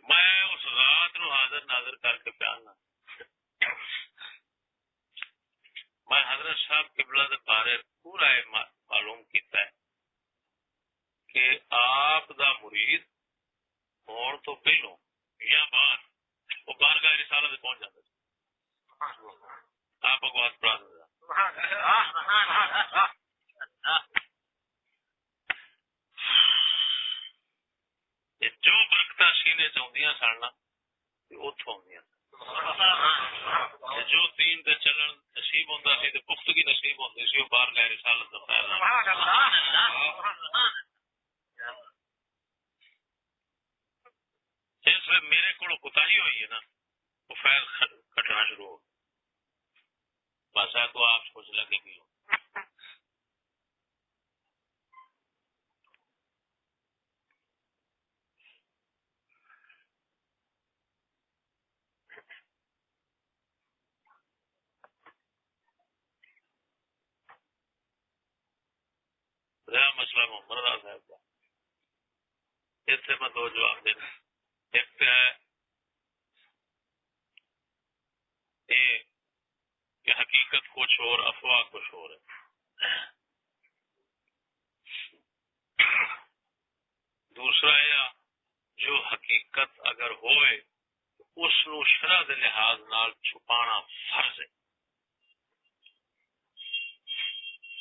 Speaker 1: میں اس رات نو حاضر ناظر کر کے پیانا میں حضرت صاحب قبلہ کے بارے پورا معلوم کیتا ہے کہ آپ دا مرید ہون تو پہلو یا بعد وہ بارگاہ رسالہ سے پہنچ جاتا آپ کو بات پڑھا جو برکت سینے چاہیے سڑنا اتوں آدی جو دین تے چلن نصیب ہوتا سی تو پختگی نصیب ہوتی سی وہ باہر گئے رسالت کا فائدہ جس میں میرے کو کوتاہی ہوئی ہے نا وہ فیض کٹنا شروع ہو بس ہے تو آپ سوچ لگے گی رہا مسئلہ محمد رضا صاحب کا اس سے میں دو جواب دینا ایک تو ہے یہ کہ حقیقت کچھ اور افواہ کچھ اور ہے دوسرا ہے جو حقیقت اگر ہوئے اس نو شرع دے لحاظ نال چھپانا فرض ہے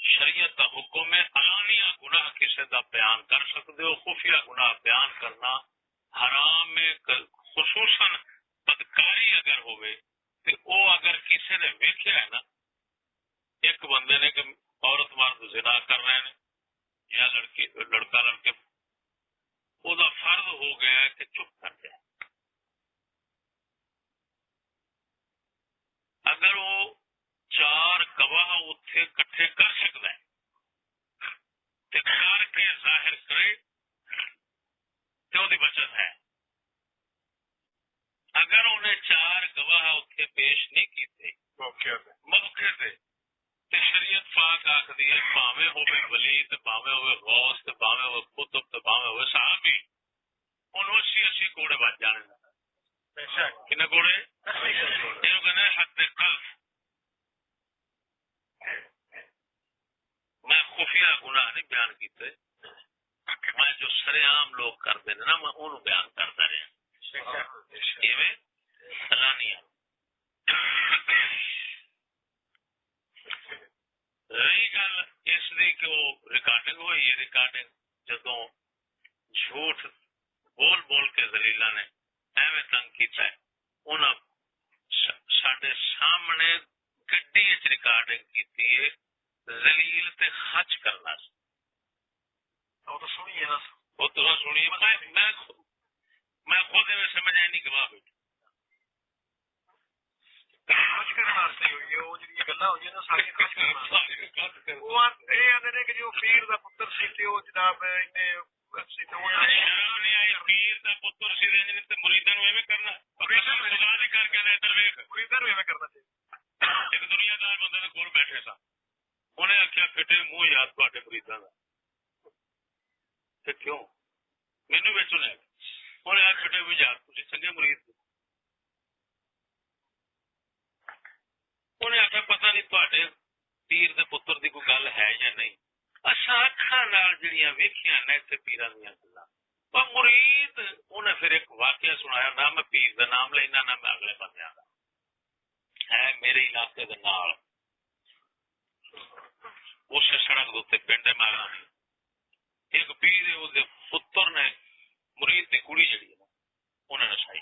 Speaker 1: شریعت کا حکم ہے علانیہ گناہ کسی کا بیان کر سکتے ہو خفیہ گناہ بیان کرنا حرام ہے خصوصاً بدکاری اگر ہوئے تو وہ اگر کسی نے ویکھیا ہے نا ایک بندے نے کہ عورت مرد زنا کر رہے ہیں یا لڑکا لڑکے وہ فرض ہو گیا ہے کہ چپ کر جائے اگر وہ چار گواہ اتنے کٹھے کر سکتا ہے تو کر کے ظاہر کرے تو وہ بچت ہے اگر انہیں چار گواہ اتنے پیش نہیں کیتے موقع پہ تو شریعت پاک آخری ہے پاویں ہوئے ولی تو پاویں ہوئے غوث تو پاویں ہوئے کتب تو پاویں ہوئے صحابی انہوں 80 کوڑے بچ جانے کنے کوڑے یہ کہنے حد قلب میں خفیہ گناہ نہیں بیان کیتے میں جو سرے عام لوگ کرتے ہیں نا میں انہوں بیان کرتا رہا ایویں علانیہ رہی گل اس دی کہ وہ ریکارڈنگ ہوئی ہے ریکارڈنگ جدوں جھوٹ بول بول کے زلیلا نے ایویں تنگ کیتا ہے انہاں ساڈے سامنے گڈی وچ ریکارڈنگ کیتی ہے زلیل تے خچ کرنا سی وہ تو سنیے نا وہ تو سنیے میں خود سمجھ آئی نہیں گواہ بیٹھا خچ کرنے واسطے ہوئی
Speaker 2: ਉਹ ਜਿਹੜੀਆਂ ਗੱਲਾਂ ਹੋਈਆਂ ਨਾ ਸਾਰੀਆਂ ਕੱਟ ਕਰਨਾ ਉਹ ਇਹ ਆਂਦੇ ਨੇ ਕਿ ਜੋ ਪੀਰ ਦਾ ਪੁੱਤਰ ਸੀ ਤੇ ਉਹ ਜਨਾਬ ਇਹਨੇ
Speaker 1: ਸ਼ਰਮ ਨਹੀਂ ਆਈ ਪੀਰ ਦਾ ਪੁੱਤਰ ਸੀ ਤੇ ਮੁਰੀਦਾਂ ਨੂੰ ਐਵੇਂ ਕਰਨਾ ਖੁਦਾ ਦੇ ਕਰਕੇ ਨਾ ਇੱਧਰ ਵੇਖ
Speaker 2: ਮੁਰੀਦਾਂ ਨੂੰ ਐਵੇਂ ਕਰਨਾ ਚਾਹੀਦਾ
Speaker 1: ਇੱਕ ਦੁਨੀਆਦਾਰ ਬੰਦੇ ਦੇ ਕੋਲ ਬੈਠੇ ਸਾਂ ਉਹਨੇ ਆਖਿਆ ਫਿੱਟੇ ਮੂੰਹ ਯਾਦ ਤੁਹਾਡੇ ਮੁਰੀਦਾਂ ਦਾ ਤੇ ਕਿਉਂ ਮੈਨੂੰ ਵਿੱਚ ਉਹਨੇ ਆ ਫਿੱਟੇ ਮੂੰਹ ਯਾਦ ਤੁਸੀਂ ਚੰਗੇ ਮੁਰੀਦ ਉਹਨੇ ਆਖਿਆ ਪਤਾ ਨਹੀਂ ਤੁਹਾਡੇ ਪੀਰ ਦੇ ਪੁੱਤਰ ਦੀ ਕੋਈ ਗੱਲ ਹੈ ਜਾਂ ਨਹੀਂ ਅਸਾਂ ਅੱਖਾਂ ਨਾਲ ਜਿਹੜੀਆਂ ਵੇਖੀਆਂ ਨੇ ਇੱਥੇ ਪੀਰਾਂ ਦੀਆਂ ਗੱਲਾਂ ਪਰ ਮੁਰੀਦ ਉਹਨੇ ਫਿਰ ਇੱਕ ਵਾਕਿਆ ਸੁਣਾਇਆ ਨਾ ਮੈਂ ਪੀਰ ਦਾ ਨਾਮ ਲੈਣਾ ਨਾ ਮੈਂ ਅਗਲੇ ਬੰਦਿਆਂ ਦਾ ਹੈ ਮੇਰੇ ਇਲਾਕੇ ਦੇ ਨਾਲ ਉਸ ਸੜਕ ਦੇ ਉੱਤੇ ਪਿੰਡ ਮਾਰਾ ਇੱਕ ਪੀਰ ਉਹਦੇ ਪੁੱਤਰ ਨੇ ਮੁਰੀਦ ਦੀ ਕੁੜੀ ਜਿਹੜੀ ਹੈ ਨਾ ਉਹਨੇ ਨਸ਼ਾਈ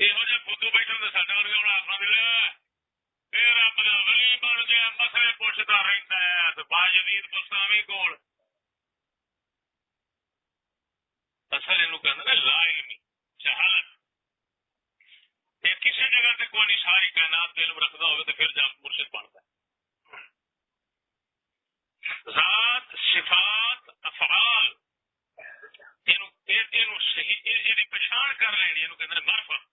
Speaker 1: ਇਹੋ ਜਿਹੇ ਫੁੱਦੂ ਬੈਠੇ ਤੇ ਸਾਡੇ ਵਰਗੇ ਹੁਣ ਆਖਣਾ ਮਿਲਿਆ ਇਹ ਰੱਬ ਦਾ ਵਲੀ ਬਣ ਗਿਆ ਮਸਲੇ ਪੁੱਛਦਾ ਰਹਿੰਦਾ ਹੈ ਤੇ ਬਾਜਦੀਦ ਬਸਤਾਮੀ ਕੋਲ ਅਸਲ ਇਹਨੂੰ ਕਹਿੰਦੇ ਨੇ ਲਾ ਇਲਮੀ ਜਹਾਲਤ ਇਹ ਕਿਸੇ ਜਗ੍ਹਾ ਤੇ ਕੋਈ ਨਹੀਂ ਸਾਰੀ ਕਾਇਨਾਤ ਦੇ ਇਲਮ ਰੱਖਦਾ ਹੋਵੇ ਤੇ ਫਿਰ ਜਾ ਮੁਰਸ਼ਿਦ ਬਣਦਾ ਜ਼ਾਤ ਸਿਫਾਤ ਅਫਆਲ ਇਹਨੂੰ ਸਹੀ ਇਹਦੀ ਪਛਾਣ ਕਰ ਲੈਣੀ ਇਹਨੂੰ ਕਹਿੰਦੇ ਨੇ ਮਾਰਫਤ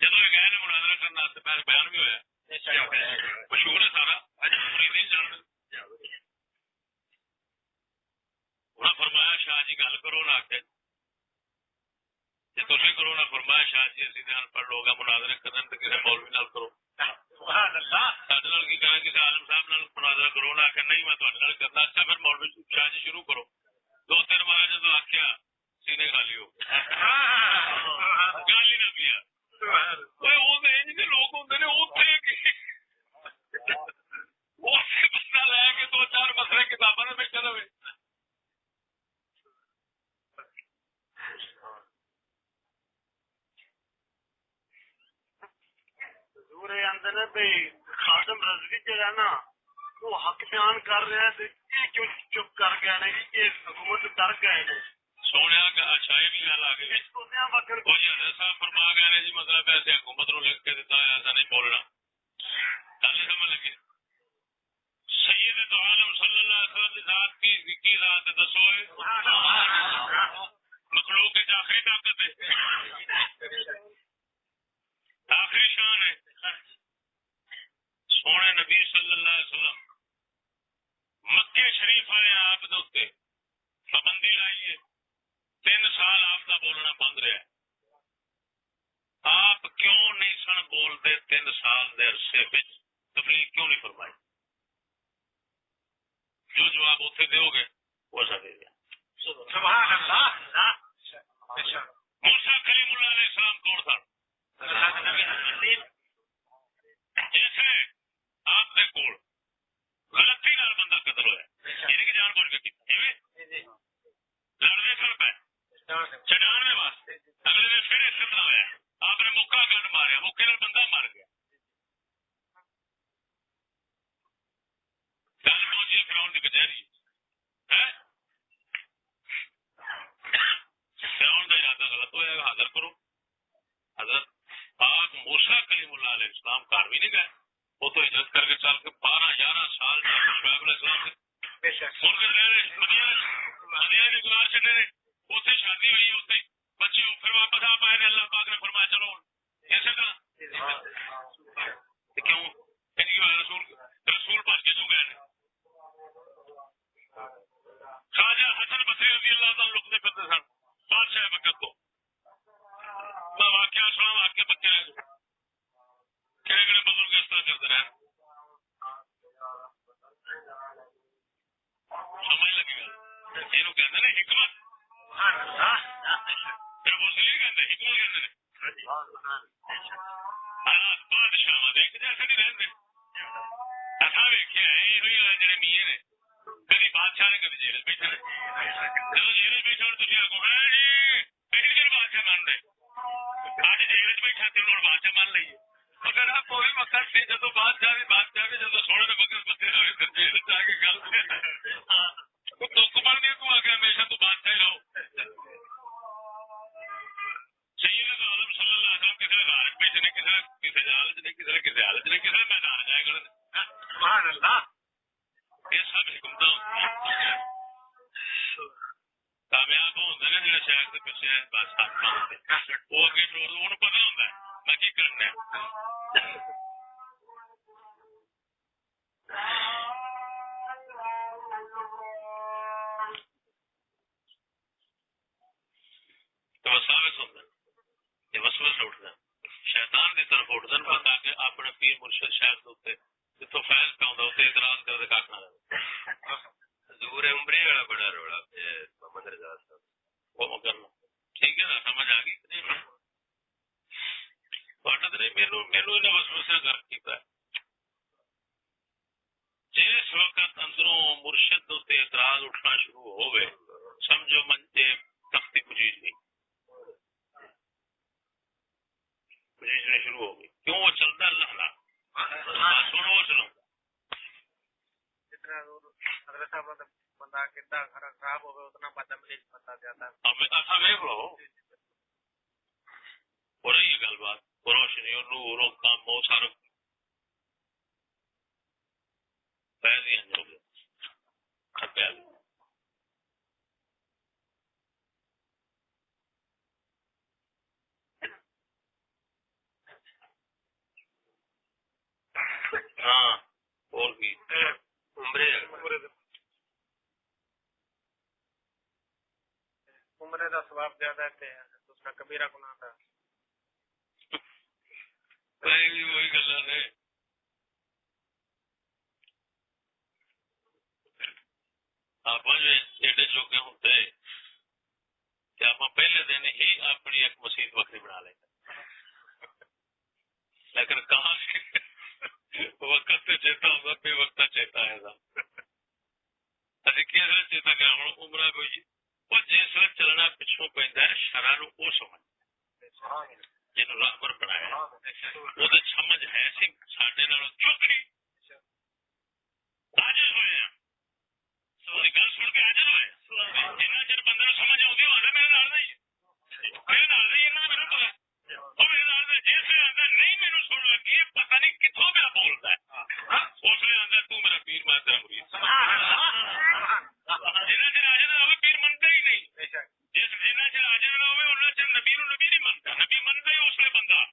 Speaker 1: جب یہ گئے مناظرہ کرنا پہلے بیان بھی ہوا مشہور ہے سارا نہیں جان انہیں فرمایا شاہ جی گل کرو نہ آخر جی تھی کرو نہ فرمایا شاہ جی اسی ان پڑھ لوگ مناظرے کرنے تو کسی مولوی نال کرو سارے کی کہنا کسی عالم صاحب نال مناظرہ کرو نہ آخر نہیں میں تھوڑے کرنا اچھا پھر مولوی شاہ جی شروع کرو 2-3 بار جب آخیا سینے خالی ہو گل ہی نہ پیا لوگ ہوں نے بندہ لے کے 2-4 مسئلے کتابوں میں بیٹھا رہے
Speaker 2: اندر خادم رضوی جہاں نا وہ حق بیان کر رہے ہیں چپ کر گئے نے یہ حکومت ڈر گئے نے
Speaker 1: سونے اچھا یہ بھی گل آ گئی صاحب فرما گئے جی مطلب ایسے حکومت نو لکھ کے دیتا ہے ایسا نہیں بولنا گل سمجھ لگی سید تو عالم صلی اللہ علیہ وسلم کی ذات کی ذات دسو مخلوق کی آخری طاقت ہے آخری شان ہے سونے نبی صلی اللہ علیہ وسلم مکے شریف آئے آپ دے پابندی لائیے 3 سال آپ کا بولنا بند رہا آپ کیوں نہیں سن بولتے 3 سال دے عرصے تبلیغ کیوں نہیں فرمائی جو جواب اتنے دو گے وہ سا دے دیا
Speaker 2: سبحان اللہ
Speaker 1: موسیٰ کلیم اللہ علیہ السلام کون تھا جیسے آپ کے کول غلطی نال بندہ قتل ہوا یعنی کہ جان بوجھ کے لڑنے سن پہ چڑھانے واسطے اگلے نے پھر اس طرح ہوا آپ نے مکہ گن ماریا مکے نال بندہ مر گیا گل پہنچی فراؤن کی کچہری فراؤن کا ارادہ غلط ہوا حاضر کرو حضرت پاک موسیٰ کلیم اللہ علیہ السلام گھر بھی نہیں گئے وہ تو ہجرت کر کے چل کے 12-11 سال شعیب علیہ السلام سے مدینے گزار چلے نے اتنے شادی ہوئی اتنے بچے پھر واپس آ پائے اللہ پاک نے فرمایا چلو اسی طرح کیوں رسول بچ کے جو گئے خواجہ حسن بصری رضی اللہ تعالیٰ لکھتے پھرتے سن بادشاہ مکہ کو میں واقعہ سنا واقعہ بچے کہڑے بزرگ اس طرح کرتے رہے سمجھ لگے گا یہ کہتے ہیں حکمت پھر مسلم کہتے حکمت کہتے ہیں حالات بادشاہ دیکھتے ایسے نہیں رہتے ایسا ویکیا ہے یہ جڑے میے نے کدی بادشاہ نے کدی جیل بیٹھے جب جیل بیٹھا تھی آگو ہے جی پہلی دن بادشاہ مان دے آج جیل بیٹھا تین ہوں بادشاہ مان لیے مگر کوئی مقصد سی جب بادشاہ بھی جب سونے نے مقصد بچے جیل چ کے گل دکھ بن گیا تو آ کے ہمیشہ تو بادشاہ ہی رہو سید عالم صلی اللہ علیہ وسلم کسی نے غارت بیٹھے نے کسی حالت نہیں کسی نے کسی حالت نہیں کسی نے میدان جائے گا
Speaker 2: سبحان اللہ
Speaker 1: یہ سب حکمت کامیاب ہوتے ہیں جہاں شہر کے پیچھے بس وہ اگے انہوں پتا ہوتا ہے میں کی کرنا تو وساوس ہوتا ہے یہ وسوسے اٹھتا شیطان کی طرف اٹھتے ہیں پتا کہ اپنے پیر مرشد شہر کے جتوں فیض پہ آتا اتنے اعتراض کرتے کھ نہ رہے حضور عمرے والا بڑا روڑا محمد رضا صاحب وہ کرنا ٹھیک ہے نا سمجھ آ گئی میرے وسوسے گرد کیا جس وقت اندروں مرشد اتنے اعتراض اٹھنا شروع ہو گئے سمجھو منچے تختی پجیجنی شروع ہو گئی کیوں وہ چلتا اللہ لا سنو وہ چلو
Speaker 2: حضرت صاحب بندہ کتنا خراب ہوگا اتنا بندہ مریض بنتا جاتا ہے
Speaker 1: اچھا ویک لو ہو رہی ہے گل بات روشنی اور نور اور کام بہت سارا پیسے ہو گئے
Speaker 2: میرا گناہ تھا
Speaker 1: وہی گلا نے آپ جو ایڈے چوکے ہوتے کہ آپ پہلے دن ہی اپنی ایک مسیت وکری بنا لیں لیکن کہاں وقت سے چیتا ہوگا بے وقت چیتا ہے ابھی کیا چیتا گیا ہوں عمرہ کو اور جس وقت چلنا پچھوں پہ شرح نو وہ سمجھ جنہوں راہبر بنایا وہ سمجھ ہے سی ساڈے نالوں چوکھی حاضر ہوئے ہیں گل سن کے حاضر ہوئے جنہیں چر بندے سمجھ آؤں آتا میرے نال نہیں میرے نال نہیں میرے پتا وہ میرے نال جس لیے آتا نہیں میرے سن لگی پتا نہیں کتوں پہ بولتا ہے اس لیے آتا تو میرا پیر میں تیرا مرید جنہیں چر حاضر ہوئے پیر منتا ہی نہیں جس جنہیں چر حاضر نہ ہوئے انہیں چر نبی نو نبی نہیں منتا نبی منتا ہی اس لیے بندہ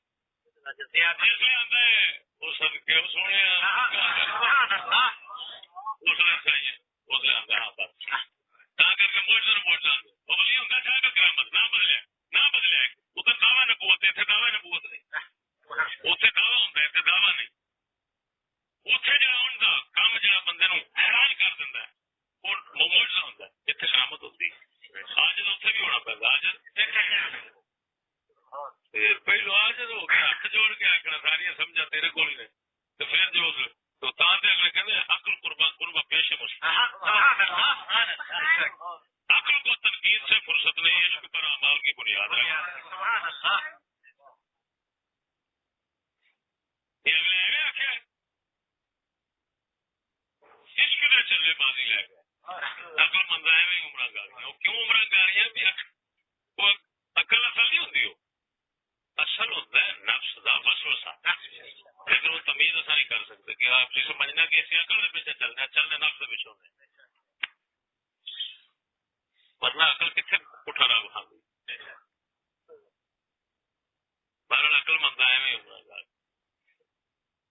Speaker 1: جس لیے آتا ہے وہ سب کے سونے اس لیے چاہیے اس لیے آتا ہے ہاں بس کر کے موجود وہ بلی ہوں چاہ کر کرامت نہ بدلے ادھر دعوی نبوت اتنے دعوی نبوت نہیں اتنے دعوی ہوتا ہے دعوی نہیں اتنے جا کام جا بندے حیران کر دینا وہ موجود ہوتا ہے اتنے کرامت ہوتی آج اتنے بھی ہونا پہلے آج پہلو آج ہو گیا ہاتھ جوڑ کے آخنا ساریا سمجھا تیرے کو نے تو پھر جو تو اگلے کہتے عقل قربا پیش عقل کو تنقید سے فرصت نہیں عشق پر اعمال کی بنیاد ہے یہ اگلے ایویں آخیا عشق کے چلے بازی لے گئے عقل مند ایویں عمرہ گاریاں کیوں عمرہ گاریاں بھی وہ عقل اصل نہیں ہوتی وہ اصل ہوتا ہے نفس کا وسوسہ لیکن وہ تمیز ایسا نہیں کر سکتے کہ آپ جی سمجھنا کہ اسی عقل کے پیچھے چلنے نفس کے پیچھے ہونے ورنہ عقل کتنے اٹھانا بخا گئی بہرحال عقل مند ہے میں عمرہ گار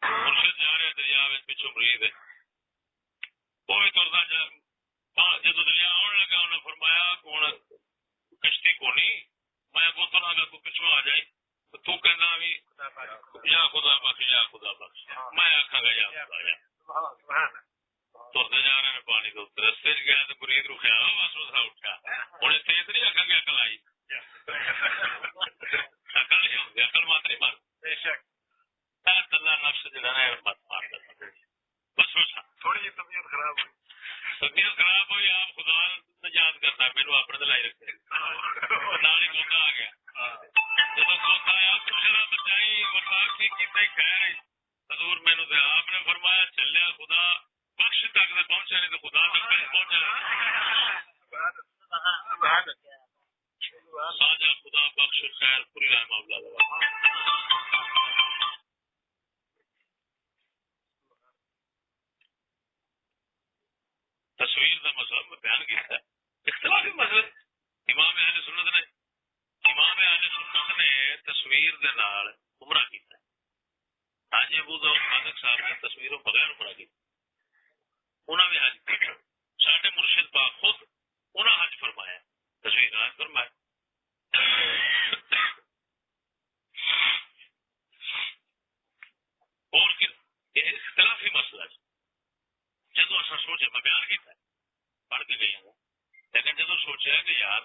Speaker 1: مرشد جا رہے دریا پیچھوں مرید ہے وہ بھی ترتا جب دریا آن لگا انہیں فرمایا ہوں کشتی کو نہیں میں اگوں تو نہ تو پچھوں آ جائے تو کہنا بھی یا خدا بخش میں آخا گا یا خدا یا ترتے جا رہے ہیں پانی کے اتر رستے چ گیا تو مرید رکیا بس مسا اٹھا ہوں تیز نہیں آخا گیا عقل آئی عقل نہیں ہوتی عقل مت نہیں مار تلا نفس جہاں مت مارتا بس مسا تھوڑی جی طبیعت خراب ہوئی آپ خدا یاد کرتا میرے اپنے دلائی رکھے نال ہی کوتا آ گیا جب کوتا آیا پوچھنا بچائی بتا کی خیر حضور مینو تو آپ نے فرمایا چلیا خدا بخش تک پہنچا نہیں تو خدا تک نہیں پہنچا ساجا خدا بخش خیر پوری رائے معاملہ لگا تصویر کا مسئلہ میں بیان کیا ہے اختلافی مسئلہ امام اہل سنت نے تصویر دے نال عمرہ کیتا ہے حاجی ابو صادق صاحب نے تصویروں بغیر عمرہ کی انہوں نے حج کیا ساڈے مرشد پاک خود انہوں حج فرمایا تصویر حج فرمایا اور اختلافی مسئلہ جدو اصا سوچا میں بیان کیا پڑھ کے گئی ہوں لیکن جدو سوچا کہ یار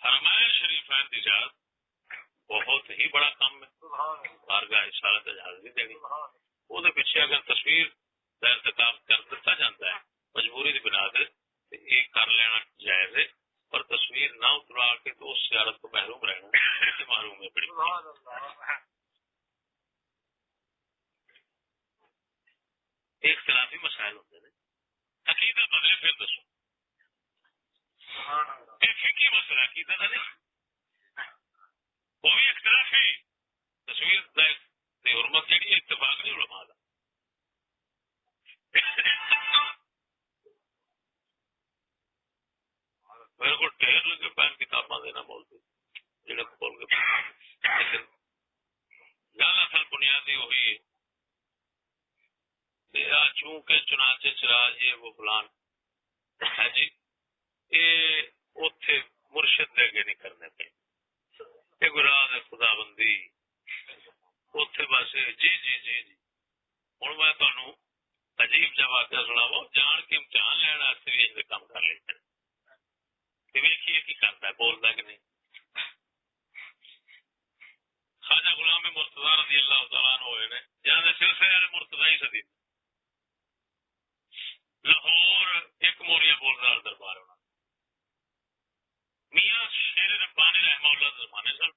Speaker 1: حرمین شریفین کی اجازت بہت ہی بڑا کام ہے بارگاہ رسالت اجازت نہیں دینی وہ پیچھے اگر تصویر کا انتخاب کر دیتا جاتا ہے مجبوری کی بنا سے یہ کر لینا جائز ہے اور تصویر نہ اتروا کے تو اس زیارت کو محروم رہنا محروم ہے بڑی اختلافی مسائل ہوتے ہیں عقیدہ بدلے پھر دسو فقہی مسئلہ عقیدہ کا نہیں وہ بھی اختلافی تصویر حرمت جہی اتفاق نہیں علماء دا میرے کو ڈھیر لگے پین کتاباں دینا بولتے جڑے بول کے لیکن گل اصل بنیادی وہی چونکہ چنانچہ چراج یہ وہ فلان ہے جی یہ دے اگے نہیں کرنے پہ یہ گراہ ہے خدا بندی اتنے بس جی جی جی جی ہوں میں تمہیں عجیب جا واقعہ سناوا جان کے امتحان لینا بھی کام کر لیتے ویکھیے کی کرتا ہے بولتا کہ نہیں خواجہ غلام مرتضی رضی اللہ تعالیٰ عنہ ہوئے نے جہاں سلسلے والے مرتضی صدی لاہور ایک موریا بولدار دربار ہونا میاں شیر ربانی رحمہ اللہ کے زمانے سن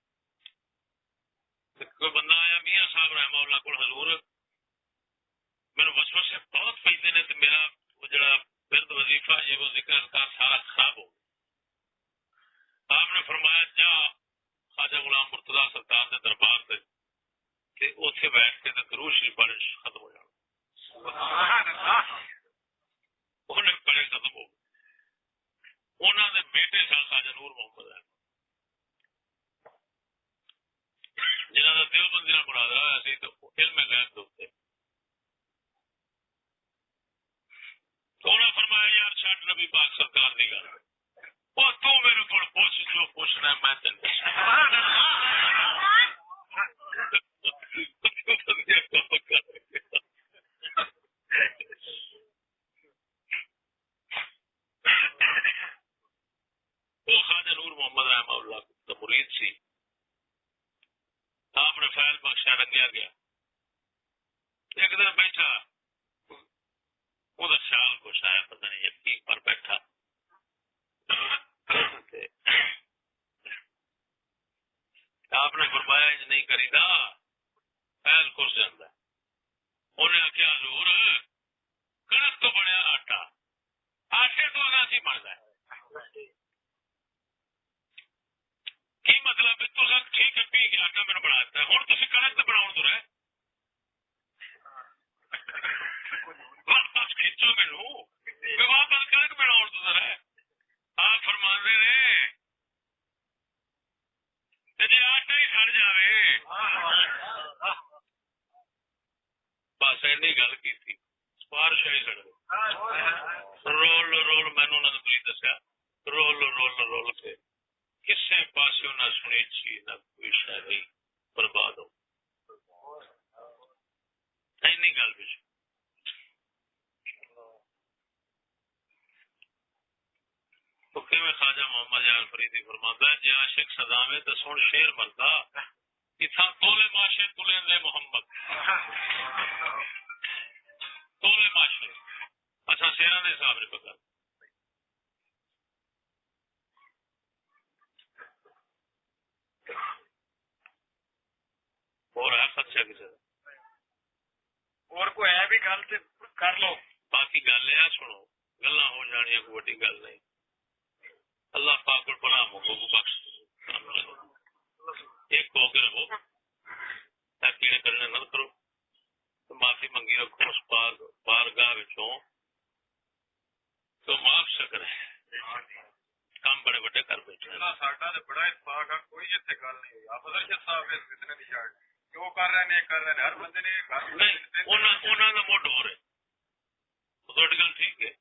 Speaker 1: کوئی بندہ آیا میاں صاحب رحمہ اللہ کو حضور میرے وسوسے بہت پیتے نے میرا وہ جڑا ورد وظیفہ یہ وہ ذکر کا سارا خراب ہو آپ نے فرمایا جا خواجہ غلام مرتضی سرکار کے دربار سے اتنے بیٹھ کے درود شریف پڑھنا ختم ہو جانا انہیں پڑھے ختم ہو گئے انہوں نے بیٹے سن خواجہ نور محمد ہے جنہوں نے دیوبندی نال مناظرہ ہوا سی تو علم غیب کے اوپر تو انہوں نے فرمایا یار چھٹ نبی پاک سرکار دی گل وہ تو میرے کو پوچھ جو پوچھنا میں تین وہ خواجہ نور محمد رحمہ اللہ کا مرید سی آپ نے فیض بخشا رنگیا گیا ایک دن بیٹھا وہ خیال کچھ آیا پتہ نہیں یقین پر بیٹھا آپ نے فرمایا انج نہیں کری دا فیض کس سے آتا انہیں آخیا حضور کڑک تو بنیا آٹا آٹے تو اگا سی بنتا ہے کی مطلب تو ٹھیک ہے پی کے آٹا میرے بنا دیتا ہے ہوں تھی کڑک تو بناؤ تو رہے بس کھینچو مینو واپس کڑک بناؤ تو رہے آپ فرماندے نے جی آٹا ہی سڑ جائے بس این گل کی سفارش ہی سڑ گئی رول رول مینو انہوں نے مجھے دسیا رول رول رول کے کسے پاسوں نہ سنی چی نہ کوئی شاعری برباد ہو این گل بھی میں خواجہ محمد یار فریدی فرماتا ہے جی عاشق سداوے تو سن شیر مرتا اتنا تولے ماشے تلے دے محمد تولے ماشے اچھا شیران کے حساب نہیں پتا اور ہے خدشہ کسی اور کوئی ہے بھی گل کر لو باقی گل یہ سنو گلا ہو جانیا کوئی وڈی گل نہیں اللہ پاک کو بڑا موقع بخش ایک ہو کے رہو کیڑے کرنے نہ کرو تو معافی منگی رکھو اس بارگاہ تو معاف شکر ہے کام بڑے بڑے کر بیٹھے ساڈا تے بڑا اتفاق ہے کوئی اتنے گل نہیں ہوئی افضل شاہ صاحب اس فتنے دی شاید کیوں کر رہے ہیں کر رہے ہیں ہر بندے نے نہیں انہاں دا موڈ ہو رہے تھوڑی گل ٹھیک ہے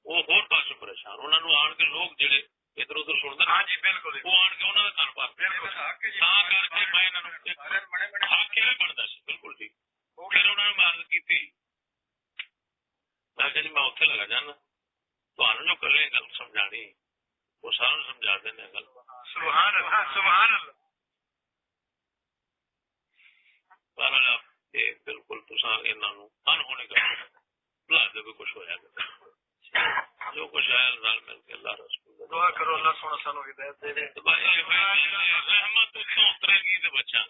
Speaker 1: وہ ہور پاسوں پریشان انہاں نوں آن کے لوگ جڑے ادھر ادھر سنتے ہاں جی بالکل وہ آن کے انہوں کا کان پار کر کے میں حق یہ بنتا سی بالکل ٹھیک پھر انہوں نے عرض کی میں کہ جی میں اتنے لگا جانا تمہیں جو کر لیں گل سمجھانی وہ سارا سمجھا دینا گل سبحان اللہ سبحان اللہ بہرحال یہ بالکل تصاویر انہوں کا بلا دے بھی کچھ ہوا جو کچھ ہے رل مل کے اللہ رسول دعا کرو اللہ سونا سانو ہدایت دے رحمت اترے گی تو بچا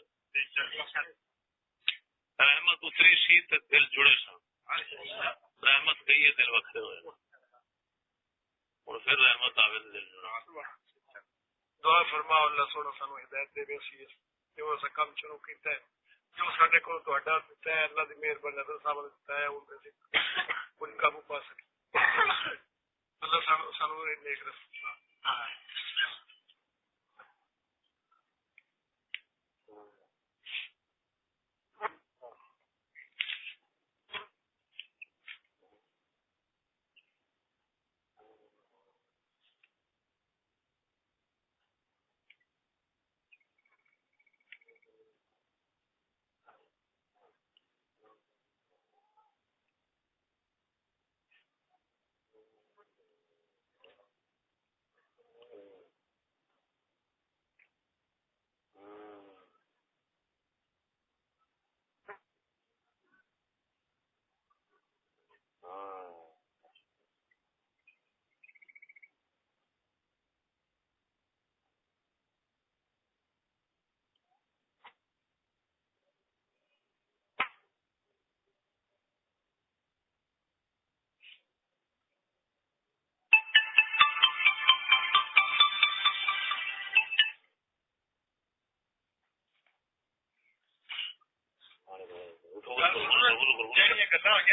Speaker 1: رحمت اتری سی تو دل جڑے سن رحمت گئی ہے دل وکھرے ہوئے اور پھر رحمت آوے تو دل جڑا دعا فرماؤ اللہ سونا سانو ہدایت دے بھی اسی جو اسا کام شروع کیتا ہے جو ساڈے کول تہاڈا دتا ہے اللہ دی مہربانی نظر صاحب نے دتا ہے ان تے کوئی قابو پا سکے اللہ سانو نیک رسول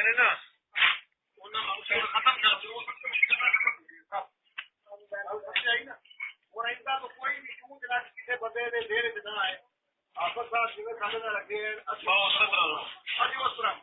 Speaker 2: ਨੇ ਨਾ ਉਹਨਾਂ ਨੂੰ ਖਤਮ ਕਰ ਦਿਓ ਹੁਣ ਇੰਦਾ ਤਾਂ ਕੋਈ ਵੀ ਕਿਉਂ ਜਿਹੜਾ ਕਿਸੇ ਬੰਦੇ ਦੇ ਦੇਰ ਚ ਨਾ ਆਏ ਆਪਸ ਵਿੱਚ ਜਿਵੇਂ ਸਮਝ ਲੱਗੇ ਅਸੀਂ ਉਸ ਤਰ੍ਹਾਂ